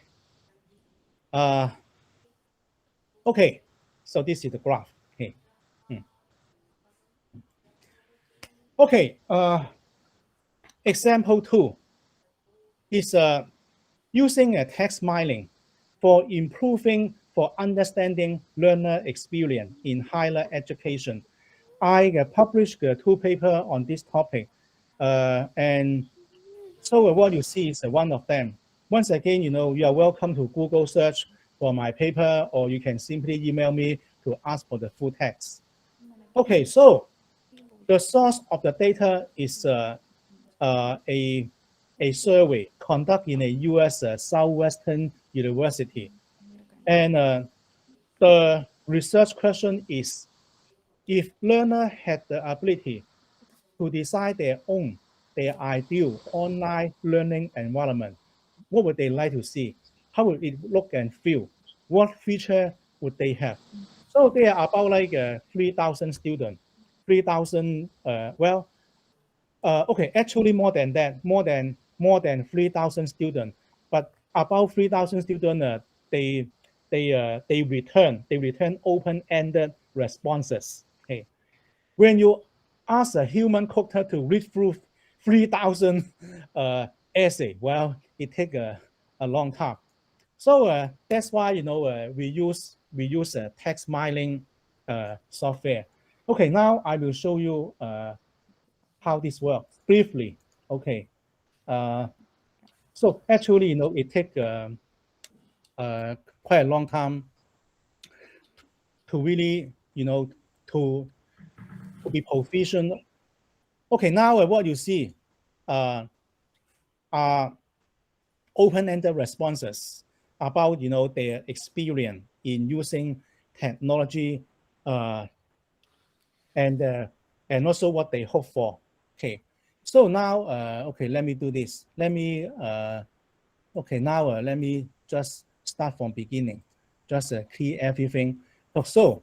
Okay. So this is the graph. Okay. Okay. Example 2 is using a text mining for improving for understanding learner experience in higher education. I published 2 papers on this topic, and so what you see is one of them. Once again, you are welcome to Google search for my paper, or you can simply email me to ask for the full text. Okay, so the source of the data is a survey conducted in a U.S. Southwestern University. And the research question is, if learner had the ability to design their ideal online learning environment, what would they like to see? How would it look and feel? What feature would they have? So there are about 3,000 students, 3,000, okay, actually more than that, more than 3,000 students, but about 3,000 students, they they return open-ended responses. Okay, when you ask a human coder to read through 3,000 essay, well, it takes a long time. So that's why we use text mining software. Okay, now I will show you how this works briefly. Okay, so actually it takes quite a long time to really to be proficient. Okay, now what you see are open-ended responses about their experience in using technology and also what they hope for. Okay, so now okay, let me do this. Let me okay, now let me just start from beginning, just clear everything. So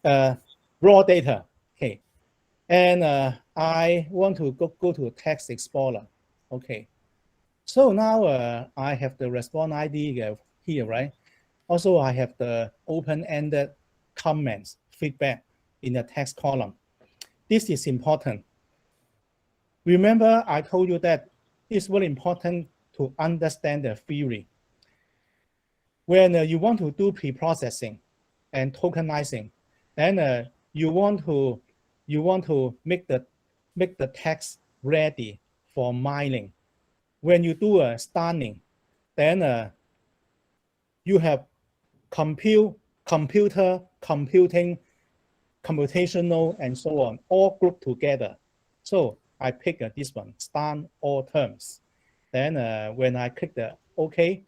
raw data. Okay, and I want to go to Text Explorer. Okay, so now I have the response ID here, right? Also, I have the open-ended comments, feedback in the text column. This is important. Remember, I told you that it's very important to understand the theory. When you want to do pre-processing and tokenizing, then you want to make the text ready for mining. When you do a stunning, then you have computer, computing, computational, and so on, all grouped together. So I pick this one, stun all terms. Then when I click the OK,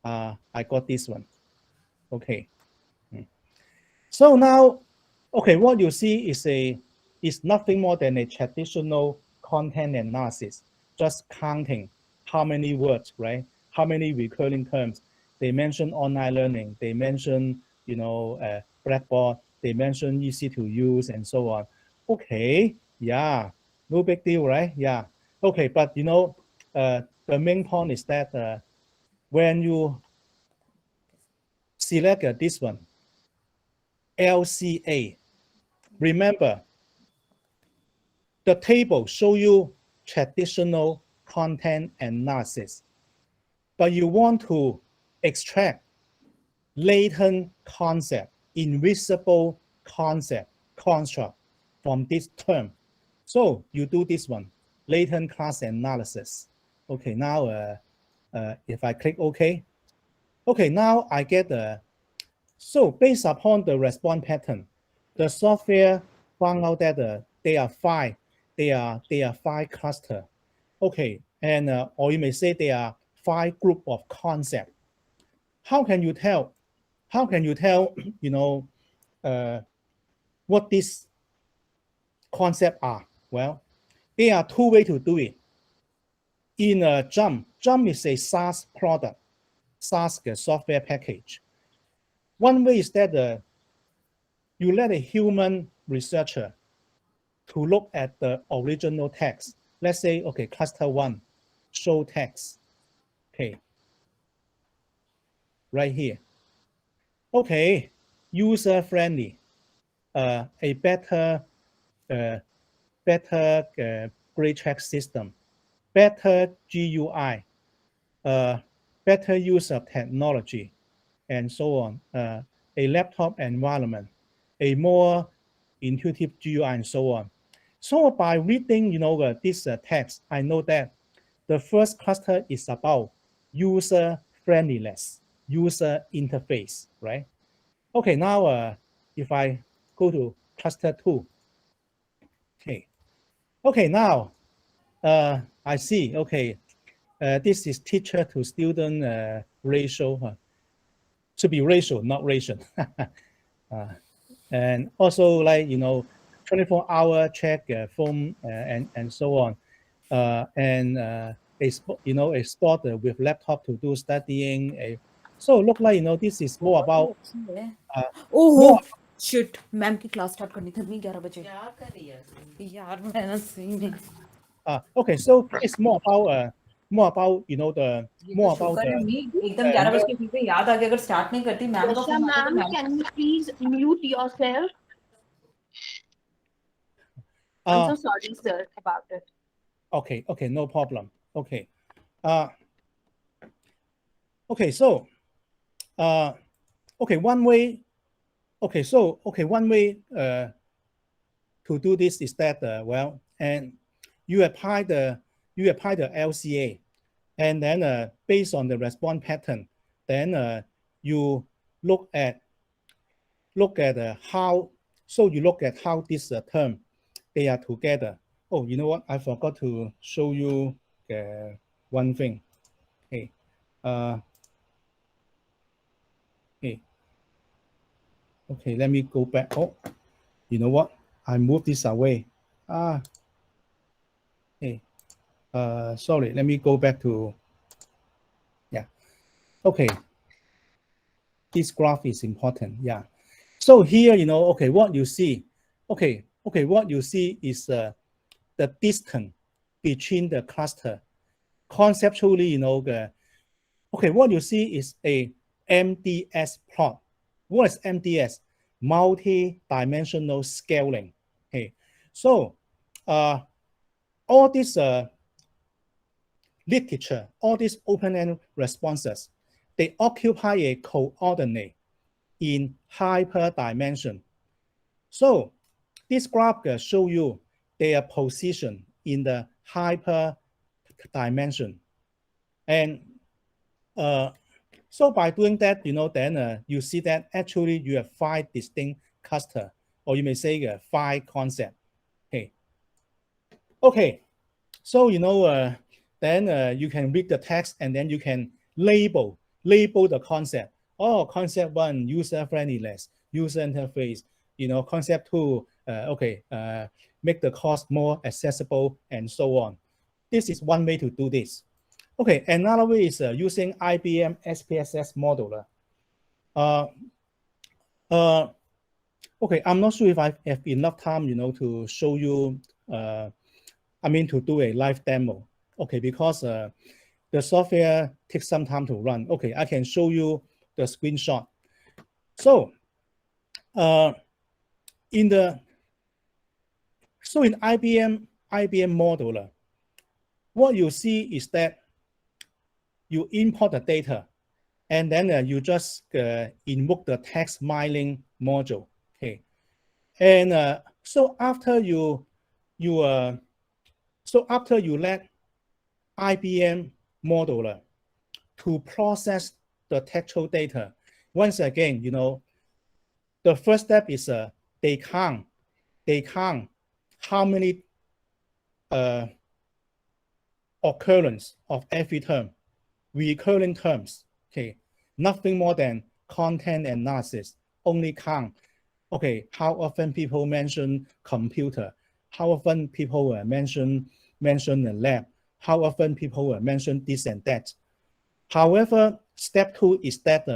I got this one. Okay. So now, okay, what you see is nothing more than a traditional content analysis, just counting how many words, right? How many recurring terms. They mention online learning. They mention, Blackboard. They mention easy to use and so on. Okay, yeah, no big deal, right? Yeah. Okay, but the main point is that when you select this one, LCA, remember, the table show you traditional content analysis, but you want to extract latent concept, invisible concept, construct from this term. So you do this one, latent class analysis. Okay, now if I click OK, okay, now I get so based upon the response pattern, the software found out that there are five cluster. Okay, and or you may say there are five group of concept. How can you tell? How can you tell? What these concept are? Well, there are two ways to do it. In Jump is a SaaS product, SaaS software package. One way is that you let a human researcher to look at the original text. Let's say, okay, cluster one, show text. Okay, right here. Okay, user friendly, a better grade check system, better GUI, better use of technology, and so on. A laptop environment, a more intuitive GUI, and so on. So by reading, this text, I know that the first cluster is about user friendliness, user interface, right? Okay, now if I go to cluster two, okay, now I see, okay, this is teacher to student ratio, should be ratio, not ration. And also, like 24-hour check phone and so on, and a spot with laptop to do studying. So look like this is more about ओहो shit ma'am की class start करनी थी 11 बजे यार मैं ना सही में okay, so it's more about more about the ये तो more about शुक्र है the मी एकदम 11 बज के फिर पे याद आ गया, अगर स्टार्ट नहीं करती मैम का Yasha फोन आता तो ma'am, ma'am can you please mute yourself? I'm so sorry, sir, about it. okay, no problem. Okay. Okay, so okay, one way to do this is that well, and you apply the LCA, and then based on the response pattern, then you look at how, so you look at how this term they are together. Oh, you know what? I forgot to show you one thing. Hey, hey. Okay, let me go back. Oh, you know what? I moved this away. Hey, sorry. Let me go back to, yeah. Okay, this graph is important. Yeah. So here, okay, what you see, what you see is the distance between the cluster. Conceptually, okay, what you see is a MDS plot. What is MDS? Multi-dimensional scaling. Okay, so all this literature, all these open-end responses, they occupy a coordinate in hyperdimension. So this graph show you their position in the hyperdimension. And so by doing that, then you see that actually you have 5 distinct clusters, or you may say 5 concepts. Okay. So, then you can read the text and then you can label the concept. Oh, concept 1, user friendliness, user interface. Concept 2, make the cost more accessible and so on. This is one way to do this. Okay, another way is using IBM SPSS model. Okay, I'm not sure if I have enough time, to show you, to do a live demo. Okay, because the software takes some time to run. Okay, I can show you the screenshot. So, in IBM modeler, what you see is that you import the data, and then you just invoke the text mining module. Okay, and so after you let IBM modeler to process the textual data, once again, the first step is they count how many occurrence of every term, recurring terms. Okay, nothing more than content analysis. Only count. Okay, how often people mention computer? How often people mention the lab? How often people mention this and that? However, step 2 is that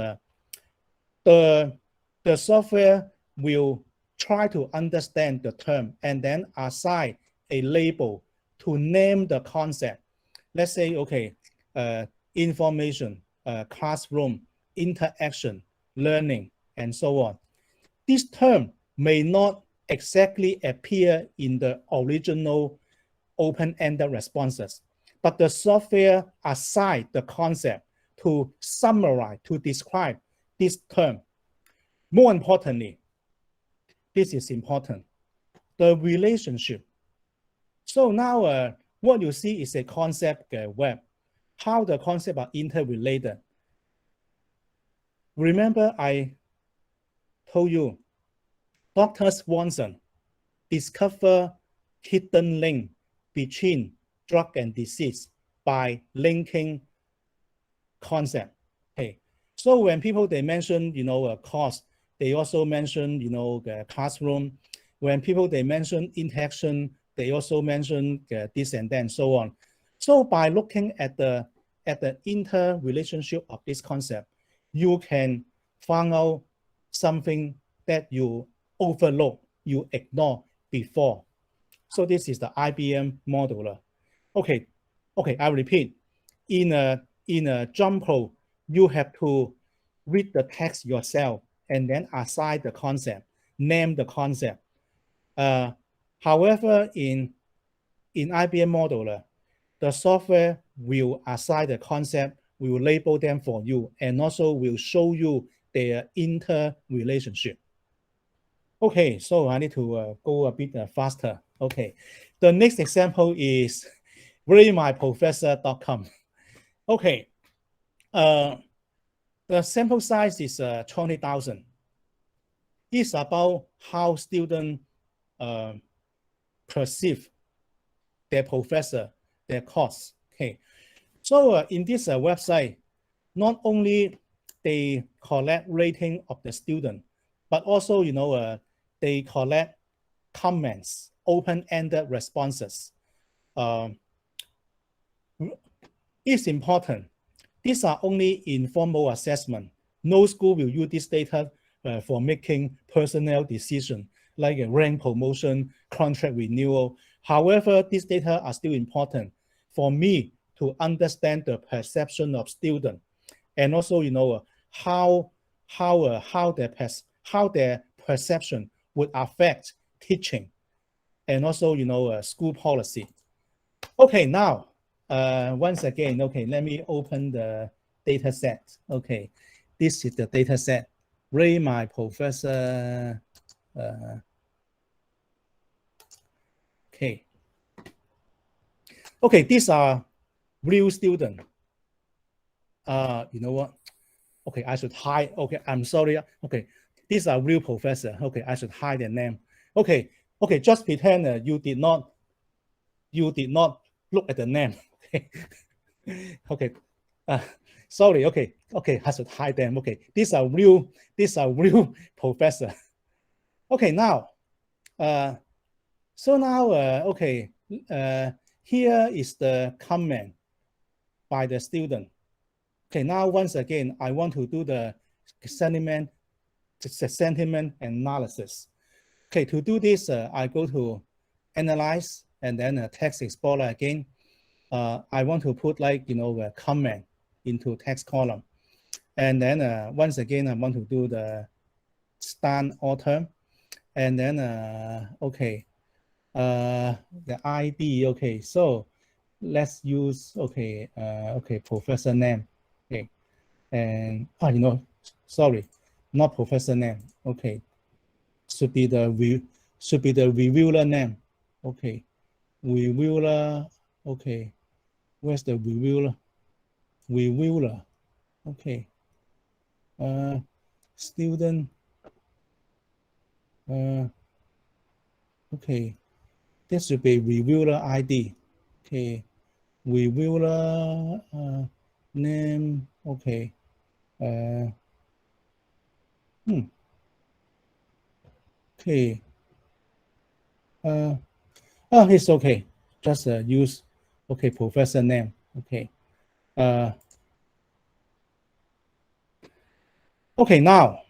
the software will try to understand the term and then assign a label to name the concept. Let's say, okay, information, classroom, interaction, learning, and so on. This term may not exactly appear in the original open-ended responses, but the software assigns the concept to summarize, to describe this term. More importantly, this is important, the relationship. So now what you see is a concept web, how the concepts are interrelated. Remember I told you, Dr. Swanson discovered hidden link between drug and disease by linking concept. Okay, so when people they mention cost, they also mention the classroom. When people they mention interaction, they also mention this and that and so on. So by looking at the interrelationship of this concept, you can find out something that you overlook, you ignore before. So this is the IBM modeler. Okay, I repeat. in a jumbo, you have to read the text yourself and then assign the concept, name the concept. However, in IBM modeler, the software will assign the concept, will label them for you, and also will show you their interrelationship. Okay, so I need to go a bit faster. Okay, the next example is ratemyprofessor.com. Okay, the sample size is 20,000. It's about how students perceive their professor, their course. Okay, so in this website, not only they collect rating of the student, but also they collect comments, open-ended responses. It's important. These are only informal assessment. No school will use this data for making personnel decisions like a rank promotion, contract renewal. However, these data are still important for me to understand the perception of students, and also how their perception would affect teaching, and also school policy. Okay, now once again, okay, let me open the data set. Okay, this is the data set. Rate my professor. Okay. Okay, these are real students. You know what? Okay, I should hide. Okay, I'm sorry. Okay, these are real professor. Okay, I should hide their name. Okay, okay, just pretend you did not look at the name. Okay, okay. Sorry. Okay, okay, I should hide them. Okay, these are real professor. Okay, now, so now, okay, here is the comment by the student. Okay, now once again, I want to do the sentiment analysis. Okay, to do this, I go to analyze and then text explorer again. I want to put like a comment into text column, and then once again I want to do the stand author, and then okay, the ID. Okay, so let's use okay professor name. Okay, and sorry, not professor name. Okay, should be the reviewer name. Okay, reviewer. Okay, where's the reviewer? Reviewer. Okay. Student. Okay, this should be reviewer ID. Okay, reviewer name. Okay. Okay. Oh, it's okay. Just use okay professor name. Okay. Okay, now.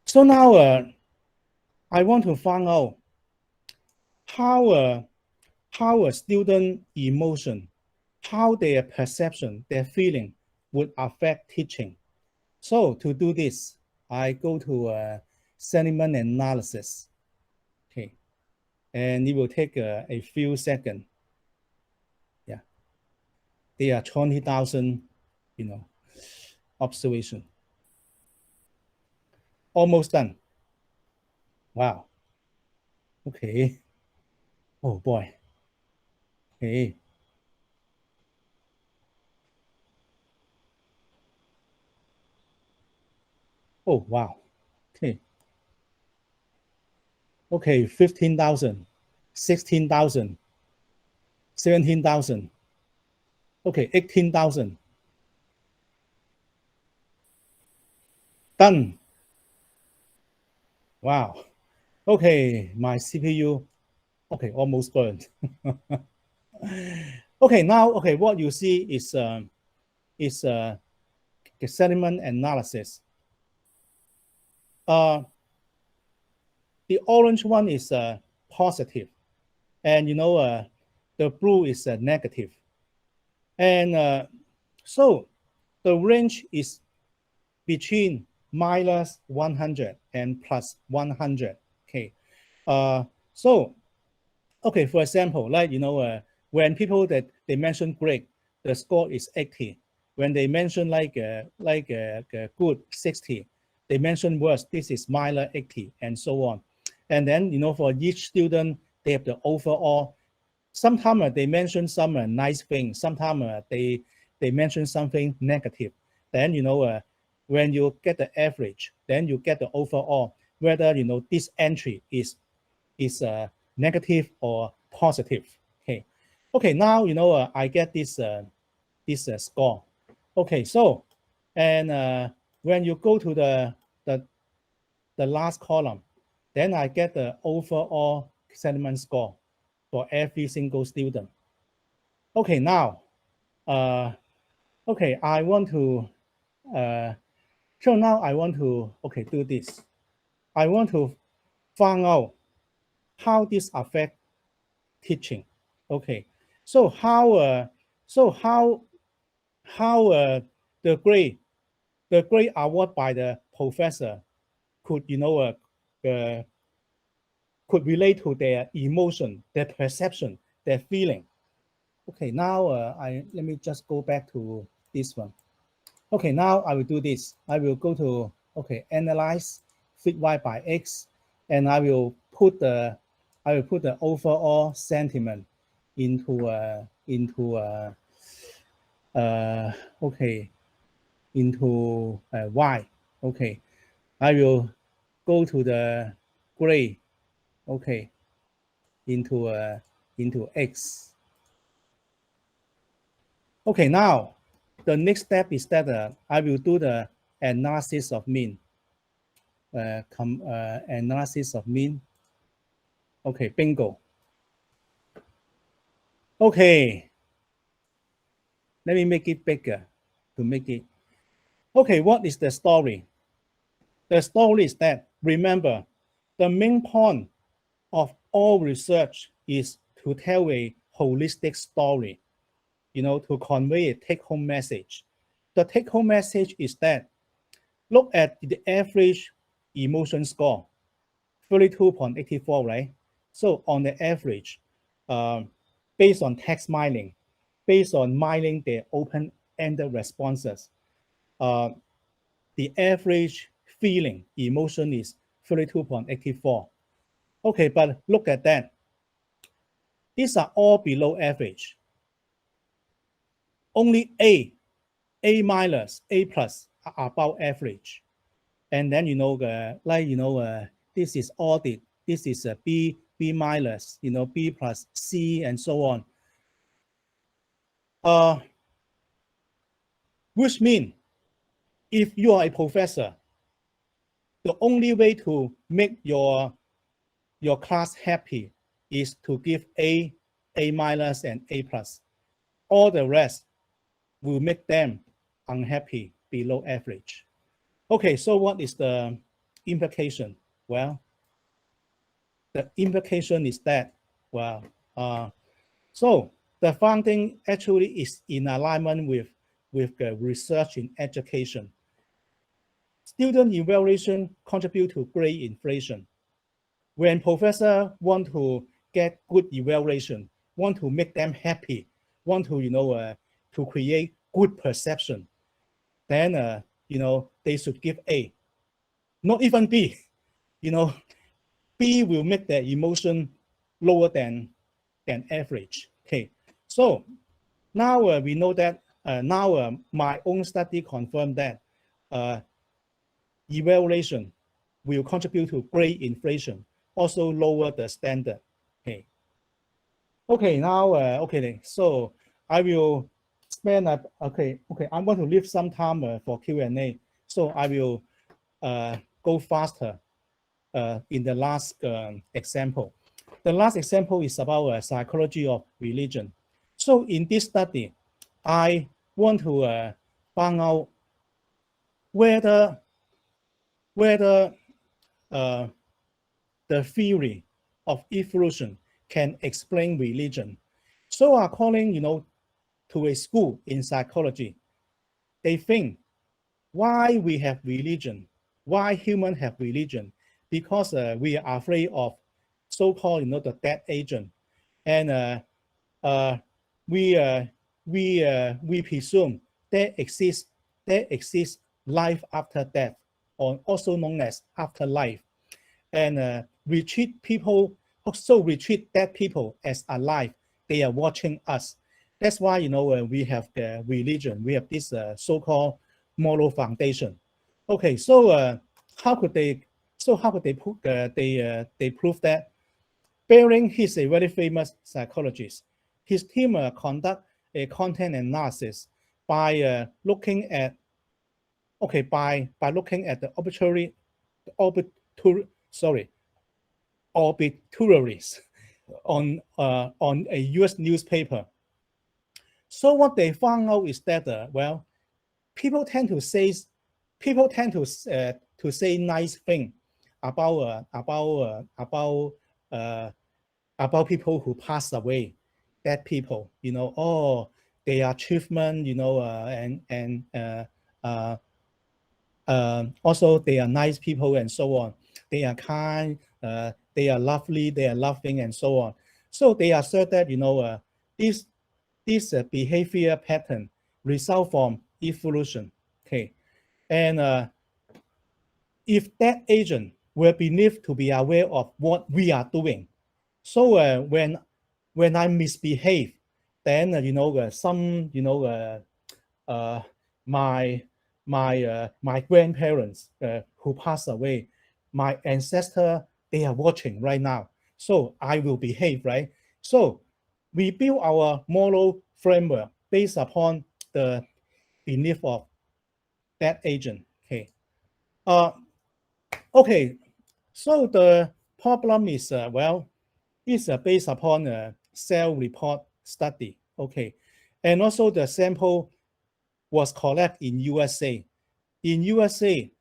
So now I want to find out how a student emotion, how their perception, their feeling would affect teaching. So to do this, I go to sentiment analysis. Okay, and it will take a few seconds. Yeah, there are 20,000, observation. Almost done. Wow. Okay. Oh boy. Okay. Oh wow. Okay. Okay, 15,000, 16,000, 17,000. Okay, 18,000. Done. Wow. Okay, my CPU, okay, almost burned. Okay, now, okay, what you see is the sentiment analysis. The orange one is positive, and the blue is negative. And so the range is between minus 100 and plus 100. Okay. So, okay, for example, like, when people that they mention great, the score is 80. When they mention like good 60, they mention worse, this is minus 80, and so on. And then, for each student, they have the overall. Sometimes they mention some nice things. Sometimes they mention something negative. Then, when you get the average, then you get the overall, whether, this entry is negative or positive. Okay. Okay, now, I get this score. Okay, so, and when you go to the last column, then I get the overall sentiment score for every single student. Okay, now, okay, I want to, so now I want to, okay, do this. I want to find out how this affect teaching. Okay, so how the grade award by the professor could, uh, could relate to their emotion, their perception, their feeling. Okay, now let me just go back to this one. Okay, now I will do this. I will go to, okay, analyze fit y by x, and I will put the overall sentiment into okay, into y. Okay, I will go to the grade. Okay, into x. Okay, now the next step is that I will do the analysis of mean. Analysis of mean. Okay, bingo. Okay, let me make it bigger to make it. Okay, what is the story? The story is that, remember, the main point of all research is to tell a holistic story, to convey a take-home message. The take-home message is that, look at the average emotion score, 32.84, right? So on the average, based on text mining, based on mining the open-ended responses, the average feeling, emotion is 32.84. Okay, but look at that. These are all below average. Only A minus, A plus are above average. And then, this is audit, this is a B minus, B plus, C, and so on. Which means, if you are a professor, the only way to make your class happy is to give A minus, and A plus. All the rest will make them unhappy, below average. Okay, so what is the implication? Well, the implication is that, well, so the finding actually is in alignment with the research in education. Student evaluation contribute to grade inflation. When professors want to get good evaluation, want to make them happy, want to, to create good perception, then, they should give A, not even B. B will make their emotion lower than average. Okay, so now we know that, now my own study confirmed that evaluation will contribute to grade inflation, also lower the standard. Okay. Okay, now, okay, so I will spend, okay, I want to leave some time for Q&A. So I will go faster in the last example. The last example is about psychology of religion. So in this study, I want to find out whether the theory of evolution can explain religion. So according, to a school in psychology. They think why we have religion, why humans have religion, because we are afraid of so-called, the dead agent, and we presume there exists life after death, or also known as afterlife, and we treat dead people as alive. They are watching us. That's why we have the religion. We have this so-called moral foundation. Okay, so how could they prove that? Bering, he's a very famous psychologist. His team conduct a content analysis by looking at the obituaries on a U.S. newspaper. So what they found out is that well, people tend to say nice things about people who pass away, dead people. Oh, they are achievement, and also they are nice people and so on. They are kind, they are lovely, they are loving and so on. So they assert that this behavior pattern result from evolution. Okay, and if that agent were believed to be aware of what we are doing, so when I misbehave, then my grandparents who passed away, my ancestor, they are watching right now. So I will behave, right? So we build our moral framework based upon the belief of that agent. Okay. Okay. So the problem is it's based upon a self-report study. Okay, and also the sample was collected in USA. In USA,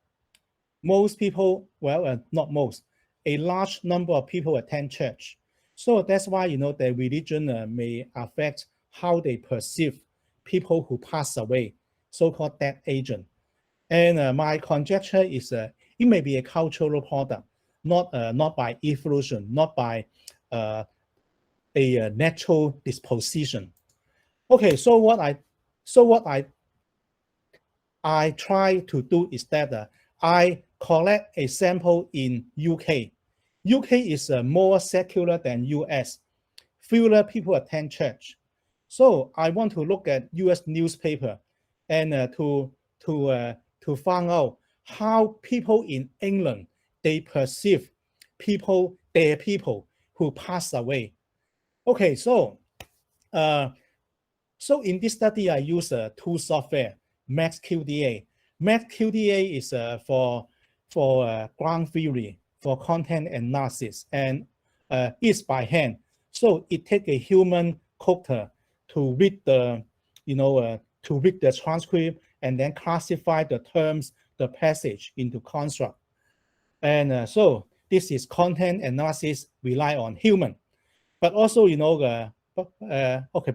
most people, not most, a large number of people attend church. So that's why the religion may affect how they perceive people who pass away, so-called dead agent. And my conjecture is it may be a cultural product, not by evolution, not by a natural disposition. Okay, so what I try to do is that I collect a sample in UK. UK is more secular than US. Fewer people attend church. So I want to look at US newspaper and to find out how people in England, they perceive their people who pass away. Okay, so in this study, I use two software, MaxQDA. MaxQDA is for ground theory, for content analysis, and it's by hand. So it takes a human coder to read the transcript and then classify the terms, the passage into construct. And so this is content analysis rely on human, but also but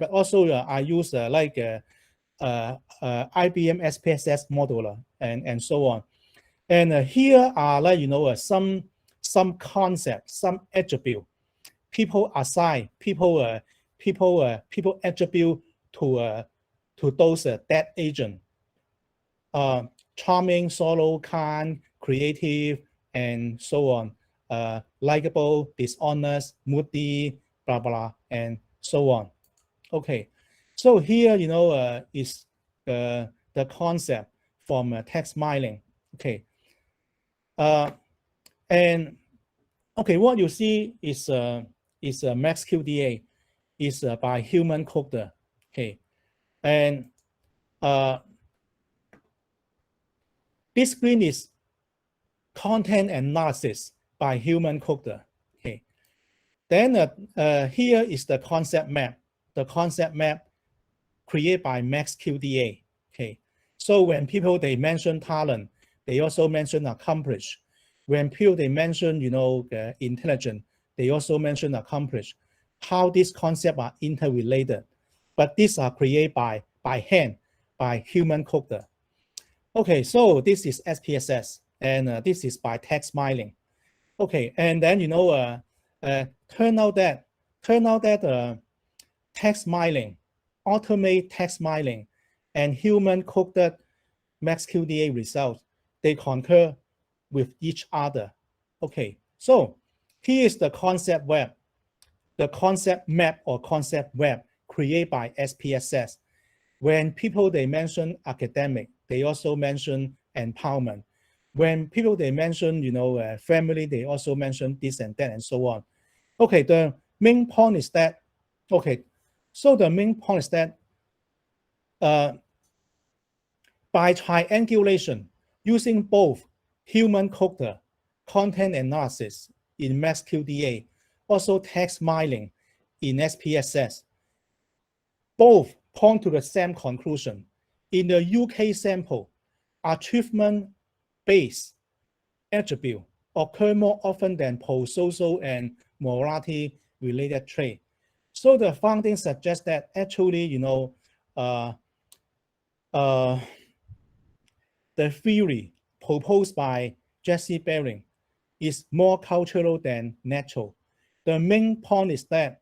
also I use IBM SPSS modeler and so on. And here are some concepts, some attribute people assign, people attribute to those dead agent. Charming, solo, kind, creative, and so on. Likable, dishonest, moody, blah blah, and so on. Okay, so here is the concept from text mining. Okay, and okay, what you see is MaxQDA is by human coder. Okay, and this screen is content analysis by human coder. Okay, then here is the concept map. The concept map created by MaxQDA. Okay, so when people they mention talent, they also mention accomplish. When people they mention intelligent, they also mention accomplish. How these concepts are interrelated. but these are created by hand, by human coder. Okay, so this is SPSS, and this is by text mining. Okay, and then turn out that text mining, automate text mining, and human coded MaxQDA results, they concur with each other. Okay, so here is the concept web, the concept map or concept web created by SPSS. When people, they mention academic, they also mention empowerment. When people, they mention, family, they also mention this and that and so on. Okay, the main point is that, okay, so the main point is that by triangulation, using both human coder, content analysis in MaxQDA, also text mining in SPSS, both point to the same conclusion. In the UK sample, achievement-based attribute occur more often than pro-social and morality-related trait. So the findings suggest that actually, the theory proposed by Jesse Baring is more cultural than natural. The main point is that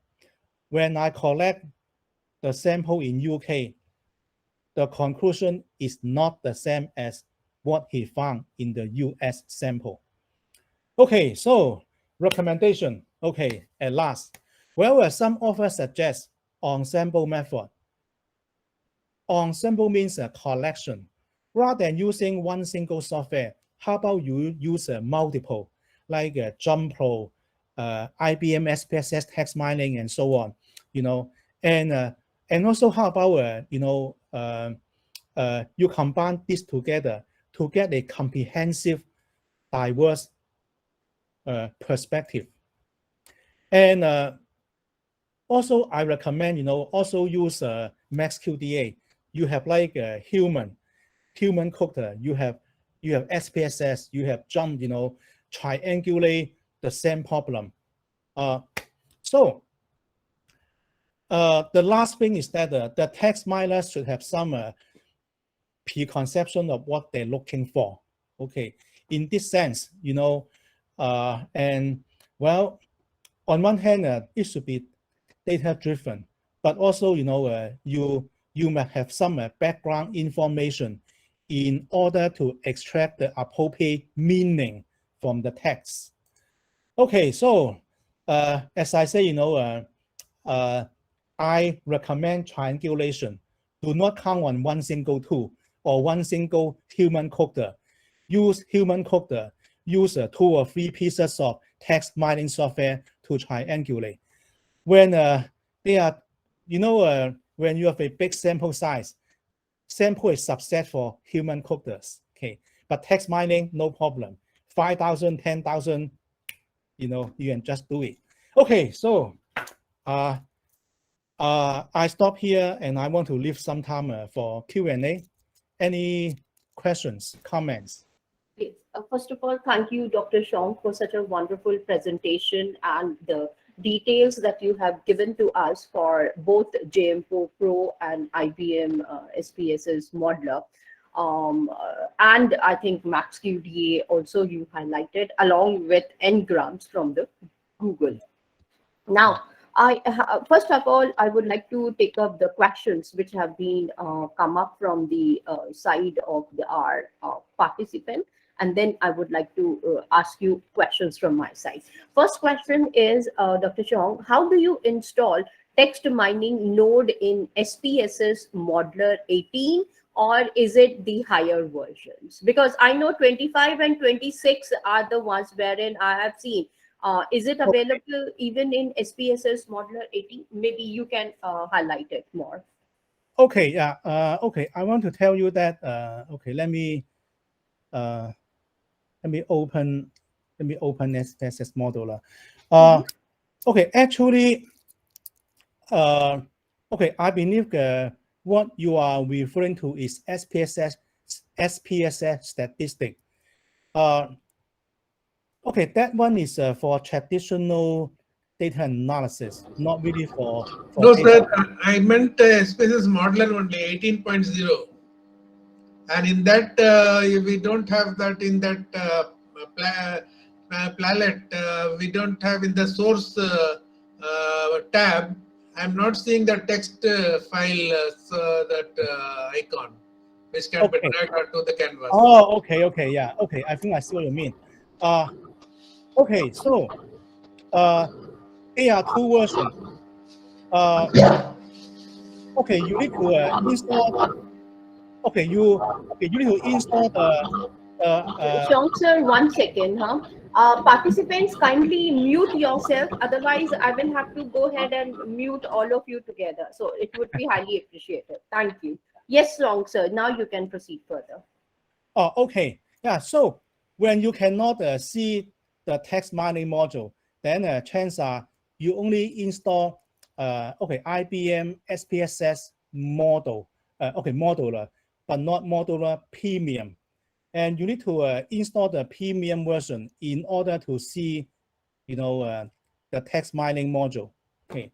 when I collect the sample in UK, the conclusion is not the same as what he found in the US sample. Okay, so recommendation. Okay, at last. Well, some authors suggest ensemble method. Ensemble means a collection. Rather than using one single software, how about you use multiple, like Jumpro, IBM SPSS text mining, and so on, and also how about, you combine this together to get a comprehensive, diverse perspective. And also, I recommend, also use MaxQDA. You have like a human coder. You have SPSS. You have Jump. Triangulate the same problem. So the last thing is that the text miners should have some preconception of what they're looking for. Okay, in this sense, and well, on one hand, it should be data driven, but also, you might have some background information in order to extract the appropriate meaning from the text. Okay, so as I say, I recommend triangulation. Do not count on one single tool or one single human coder. Use human coder. Use 2 or 3 pieces of text mining software to triangulate. When they are, when you have a big sample size, sample is subset for human coders. Okay, but text mining, no problem. 5,000, 10,000, you can just do it. Okay, so I stop here and I want to leave some time for Q&A. Any questions, comments? First of all, thank you, Dr. Shong, for such a wonderful presentation and the details that you have given to us for both JM4 Pro and IBM SPSS modeler. And I think MaxQDA also you highlighted along with Ngrams from the Google. Now, first of all, I would like to take up the questions which have been come up from the side of our participant, and then I would like to ask you questions from my side. First question is, Dr. Chong, how do you install text mining node in SPSS Modeler 18, or is it the higher versions? Because I know 25 and 26 are the ones wherein I have seen. Is it available even in SPSS Modeler 18? Maybe you can highlight it more. Okay, yeah. Okay, I want to tell you that. Okay, let me open SPSS modeler. Okay, actually, okay, I believe what you are referring to is SPSS statistic. Okay, that one is for traditional data analysis, not really for No, data. sir, I meant SPSS modeler only 18.0. And in that, we don't have that in that palette. We don't have in the source tab. I'm not seeing the text file, so that icon, which can be Okay. dragged onto the canvas. Oh, okay, okay, yeah, okay. I think I see what you mean. Okay, so there are two versions. Okay, you need to install. Okay, you need to install the Shonk sir, 1 second, huh? Participants, kindly mute yourself. Otherwise, I will have to go ahead and mute all of you together. So it would be highly appreciated. Thank you. Yes, Long sir. Now you can proceed further. Oh, okay. Yeah, so when you cannot see the text mining module, then chances are you only install okay, IBM SPSS model, okay, modular, but not modular premium. And you need to install the premium version in order to see, you know, the text mining module. Okay.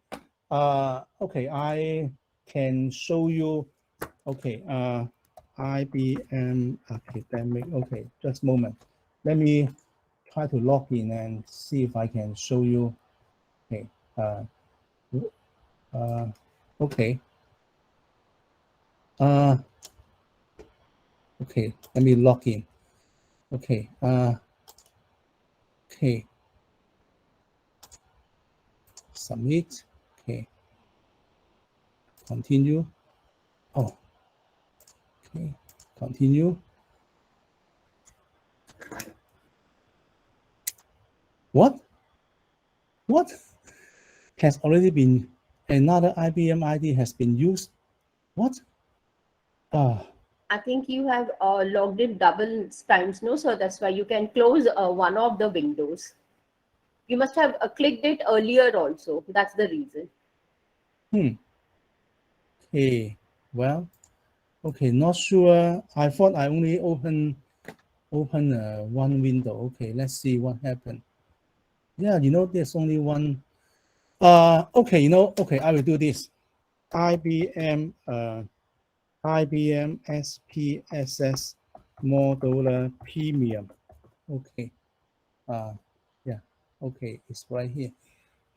Okay, I can show you. Okay. IBM academic. Okay, just a moment. Let me try to log in and see if I can show you. Okay. Okay. Okay. Let me log in. Okay. Okay. Submit. Okay. Continue. Oh. Okay. Continue. What? What? Has already been another IBM ID has been used. What? I think you have logged in double times, no? So that's why you can close one of the windows. You must have clicked it earlier also. That's the reason. Okay. Well, okay, not sure. I thought I only open one window. Okay, let's see what happened. Yeah, you know, there's only one. Okay, you know, okay, I will do this. IBM SPSS modular premium. Okay. Yeah. Okay, it's right here.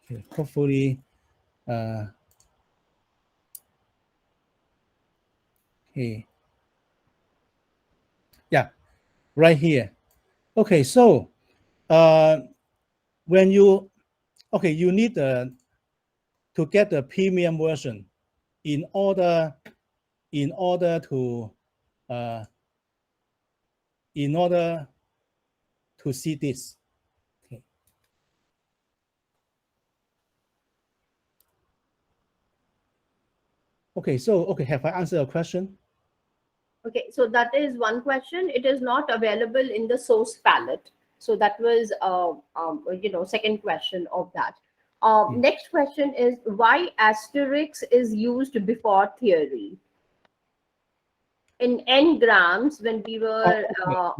Okay, hopefully. Okay. Yeah, right here. Okay, so when you you need to get the premium version in order to see this. Okay. Okay, so okay, have I answered your question? Okay, so that is one question. It is not available in the source palette. So that was, second question of that. Next question is why asterisk is used before theory? In n-grams, when we were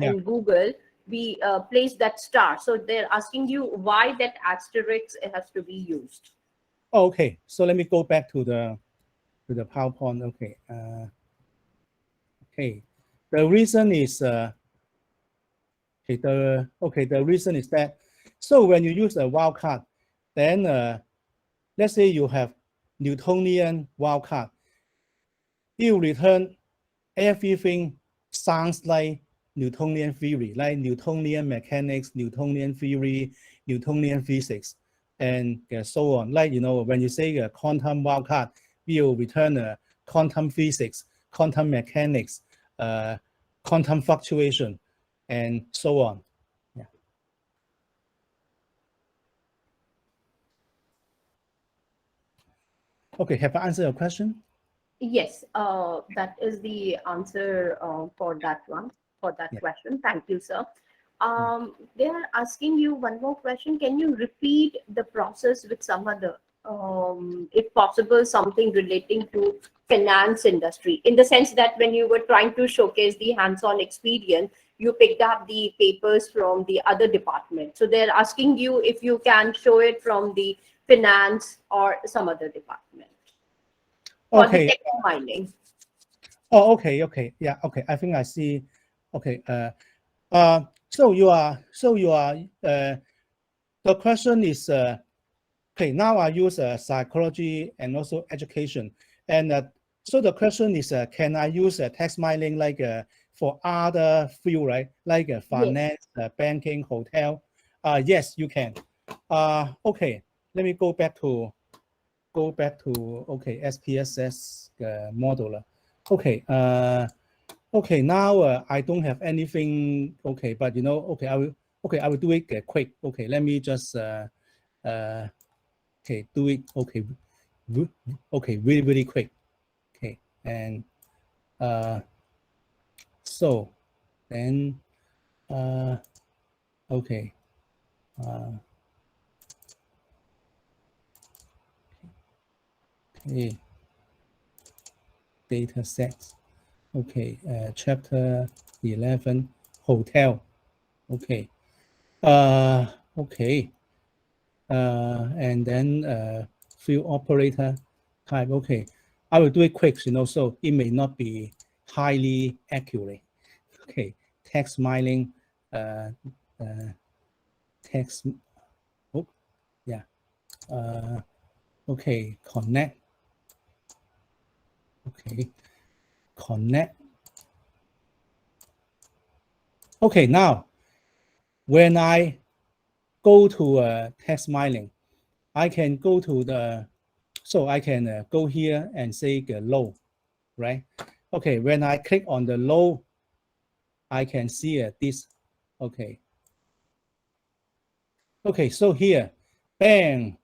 in Google, we placed that star. So they're asking you why that asterisk has to be used. Oh, okay, so let me go back to the PowerPoint. Okay. Okay, the reason is the reason is that, so when you use a wildcard, then let's say you have Newtonian wildcard, you return everything sounds like Newtonian theory, like Newtonian mechanics, Newtonian theory, Newtonian physics, and so on. Like, you know, when you say a quantum wildcard, you return quantum physics, quantum mechanics, quantum fluctuation, and so on. Yeah. Okay, have I answered your question? Yes, that is the answer for that one, for that question. Thank you, sir. They are asking you one more question. Can you repeat the process with some other, if possible, something relating to finance industry, in the sense that when you were trying to showcase the hands-on experience, you picked up the papers from the other department. So they're asking you if you can show it from the finance, or some other department for the Okay. text mining. Oh, okay. Yeah, okay. I think I see. Okay. So you are, the question is, okay, now I use psychology and also education. And so the question is, can I use text mining like for other field, right? Like finance, banking, hotel? Yes, you can. Okay, let me go back to okay, SPSS model. Okay, okay, now I don't have anything. Okay, but okay, I will do it quick. Okay, let me just okay, do it. Okay, okay, really quick. Okay, and so then okay, okay, data sets. Okay, chapter 11, hotel. Okay, okay, and then field operator type. Okay, I will do it quick, so it may not be highly accurate. Okay, text mining, text. Oh, yeah. Okay, connect. Okay, connect. Okay, now when I go to text mining, I can go to the, so I can go here and say the low, right? Okay, when I click on the low, I can see this. Okay. Okay, so here, bank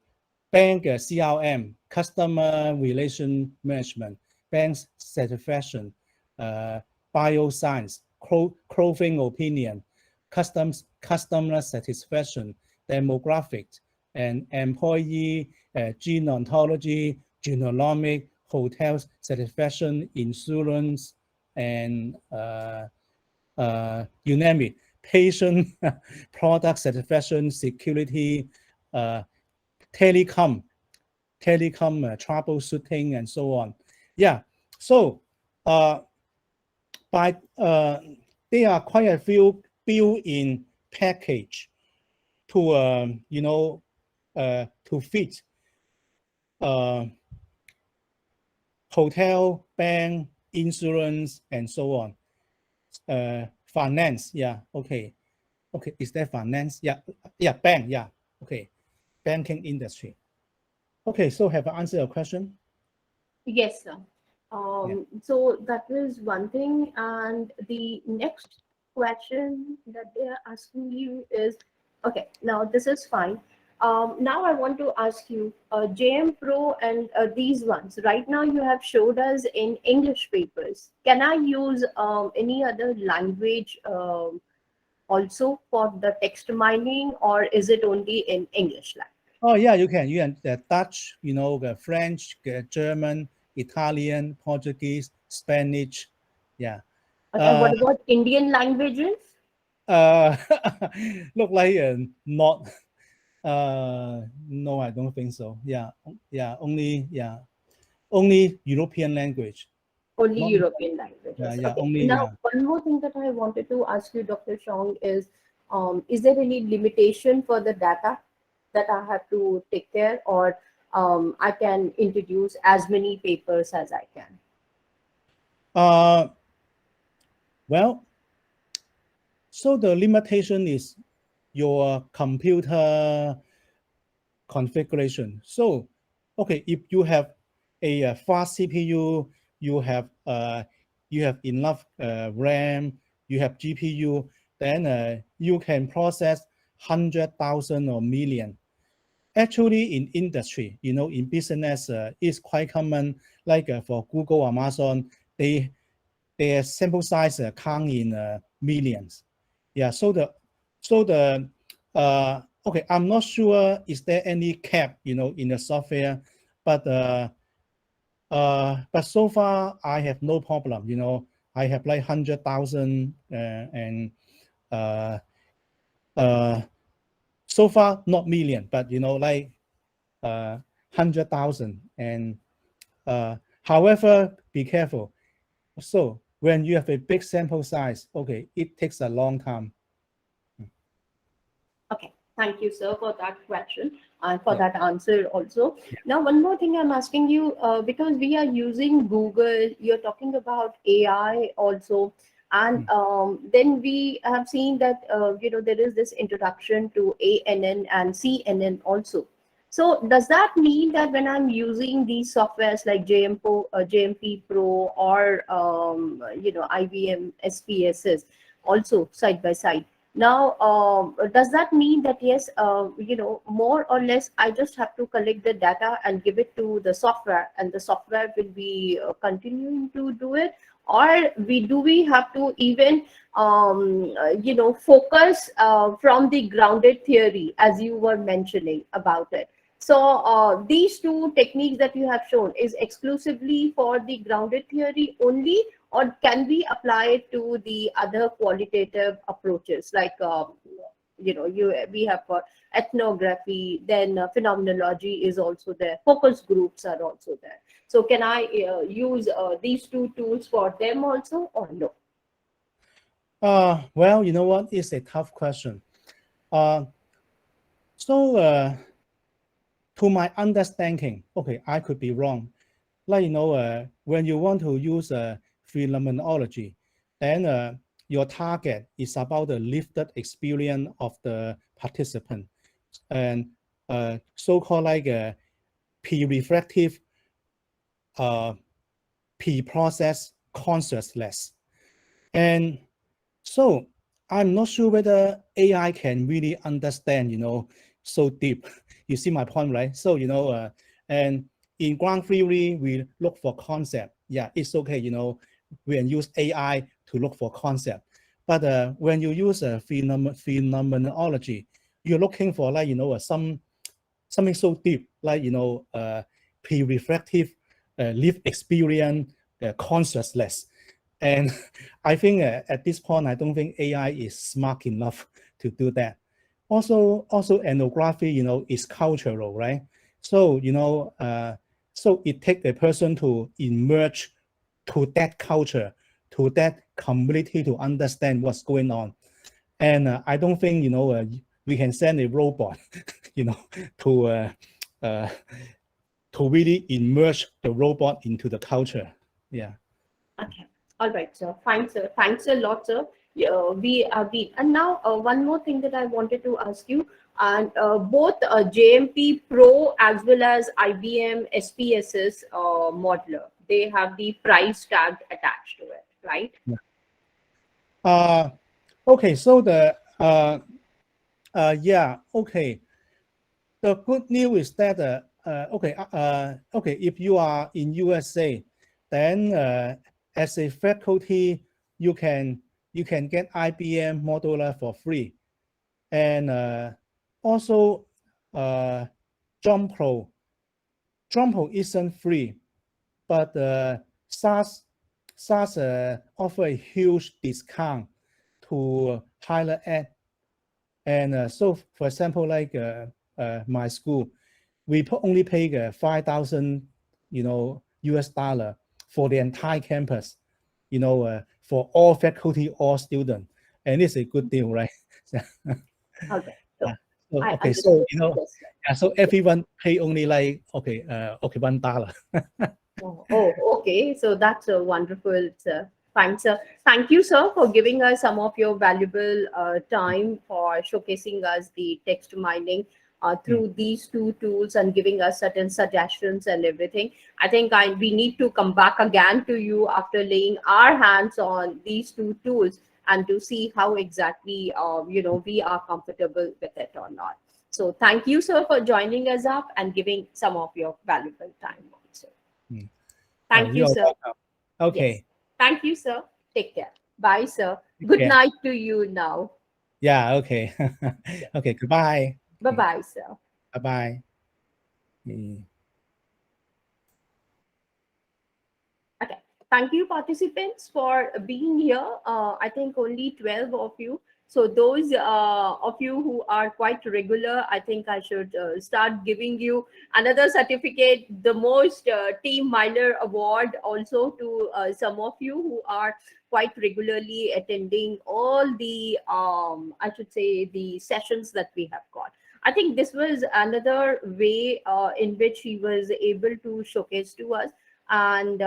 CRM, customer relation management, bank satisfaction, bioscience, clothing opinion, customer satisfaction, demographics, and employee genealogy, genomic, hotels satisfaction, insurance, and you name it, patient, product satisfaction, security, telecom, troubleshooting, and so on. Yeah, so by there are quite a few built-in package to to fit hotel, bank, insurance, and so on. Finance, yeah, okay, is that finance? Yeah, bank, yeah, okay, banking industry. Okay, so have I answered your question? Yes, sir. So that was one thing. And the next question that they are asking you is, okay, now this is fine. Now I want to ask you, JM Pro and these ones, right now you have showed us in English papers. Can I use any other language also for the text mining, or is it only in English language? Oh yeah, you can. Dutch, the French, German, Italian, Portuguese, Spanish. Yeah. And what about Indian languages? Look like not. No, I don't think so. Yeah. Only European language. Only Not, European languages. yeah, Okay. only Now, one more thing that I wanted to ask you, Dr. Chong, is there any limitation for the data that I have to take care, or I can introduce as many papers as I can? Well, so the limitation is your computer configuration. So, okay, if you have a fast CPU, you have enough RAM, you have GPU, then you can process 100,000 or million. Actually, in industry, in business, it's quite common. Like for Google, Amazon, their sample size count in millions. Yeah. So the okay, I'm not sure is there any cap, in the software, but so far I have no problem. I have like 100,000 and uh, so far not million, but like 100,000. And however, be careful. So when you have a big sample size, okay, it takes a long time. Okay, thank you, sir, for that question and for Yeah. that answer also. Now, one more thing I'm asking you, because we are using Google, you're talking about AI also, and then we have seen that there is this introduction to ANN and CNN also. So does that mean that when I'm using these softwares like JMP Pro or IBM SPSS also side by side? Now, does that mean that yes, more or less, I just have to collect the data and give it to the software, and the software will be continuing to do it, or we have to even focus from the grounded theory as you were mentioning about it. So these two techniques that you have shown is exclusively for the grounded theory only, or can we apply it to the other qualitative approaches like we have for ethnography, then phenomenology is also there, focus groups are also there. So can I use these two tools for them also, or no? Well, you know what? It's a tough question. So to my understanding, okay, I could be wrong. Like, when you want to use phenomenology, then your target is about the lived experience of the participant, and so-called like pre-reflective, pre-process consciousness. And so I'm not sure whether AI can really understand, so deep. You see my point, right? So, and in ground theory, we look for concept. Yeah, it's okay, we can use AI to look for concept. But when you use a phenomenology, you're looking for like, something so deep, like, pre-reflective, lived experience, consciousness. And I think at this point, I don't think AI is smart enough to do that. Also ethnography, is cultural, right? So, so it takes a person to emerge to that culture, to that community to understand what's going on. And I don't think, we can send a robot, to to really immerse the robot into the culture. Yeah. Okay. All right, sir. Fine, sir. Thanks a lot, sir. Yeah, and now one more thing that I wanted to ask you, and both JMP Pro as well as IBM SPSS modeler, they have the price tag attached to it, right? Okay. So yeah. Okay. The good news is that okay, if you are in USA, then as a faculty, you can get IBM modular for free, and also Jump Pro. Jump Pro isn't free, but SAS offer a huge discount to higher ed. And so, for example, like my school, we only pay 5,000, US dollar for the entire campus, for all faculty, all students, and it's a good deal, right? Okay. So So, I okay, so understood. Yes, sir. so everyone pay only like okay $1. Okay. So that's a wonderful, sir. Fine, sir. Thank you, sir, for giving us some of your valuable time for showcasing us the text mining through these two tools and giving us certain suggestions and everything. I think we need to come back again to you after laying our hands on these two tools and to see how exactly we are comfortable with it or not. So thank you, sir, for joining us up and giving some of your valuable time also. Thank you, You're sir. welcome. Yes. Okay. Thank you, sir. Take care. Bye, sir. Good Yeah. night to you now. Yeah. Okay. Okay. Goodbye. Bye-bye, sir. Bye bye. Okay. Thank you, participants, for being here. I think only 12 of you. So those of you who are quite regular, I think I should start giving you another certificate, the most team minor award, also to some of you who are quite regularly attending all the I should say the sessions that we have got. I think this was another way in which he was able to showcase to us and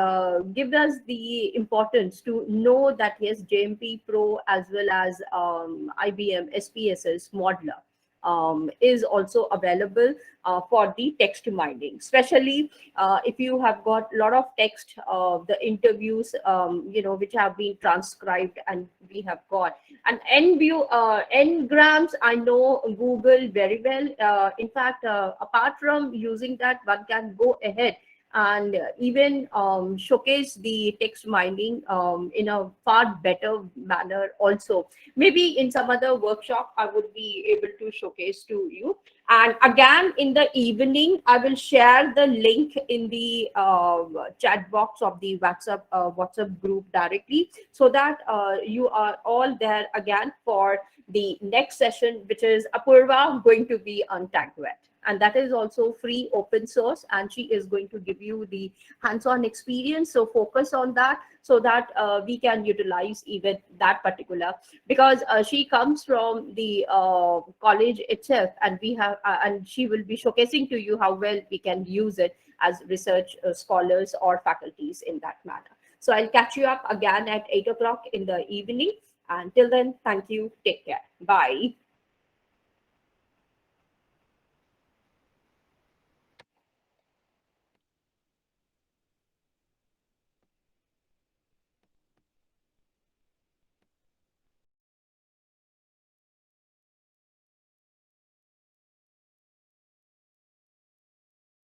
give us the importance to know that yes, JMP Pro as well as IBM SPSS modeler is also available for the text mining, especially if you have got a lot of text, the interviews, which have been transcribed and we have got. And ngrams, I know Google very well. In fact, apart from using that, one can go ahead and even showcase the text mining in a far better manner also. Maybe in some other workshop I would be able to showcase to you. And again, in the evening, I will share the link in the chat box of the WhatsApp group directly, so that you are all there again for the next session, which is Apurva going to be on TagWet. And that is also free, open source, and she is going to give you the hands-on experience. So focus on that, so that we can utilize even that particular, because she comes from the college itself, and we have and she will be showcasing to you how well we can use it as research scholars or faculties in that manner. So I'll catch you up again at 8 o'clock in the evening. Until then, thank you. Take care. Bye.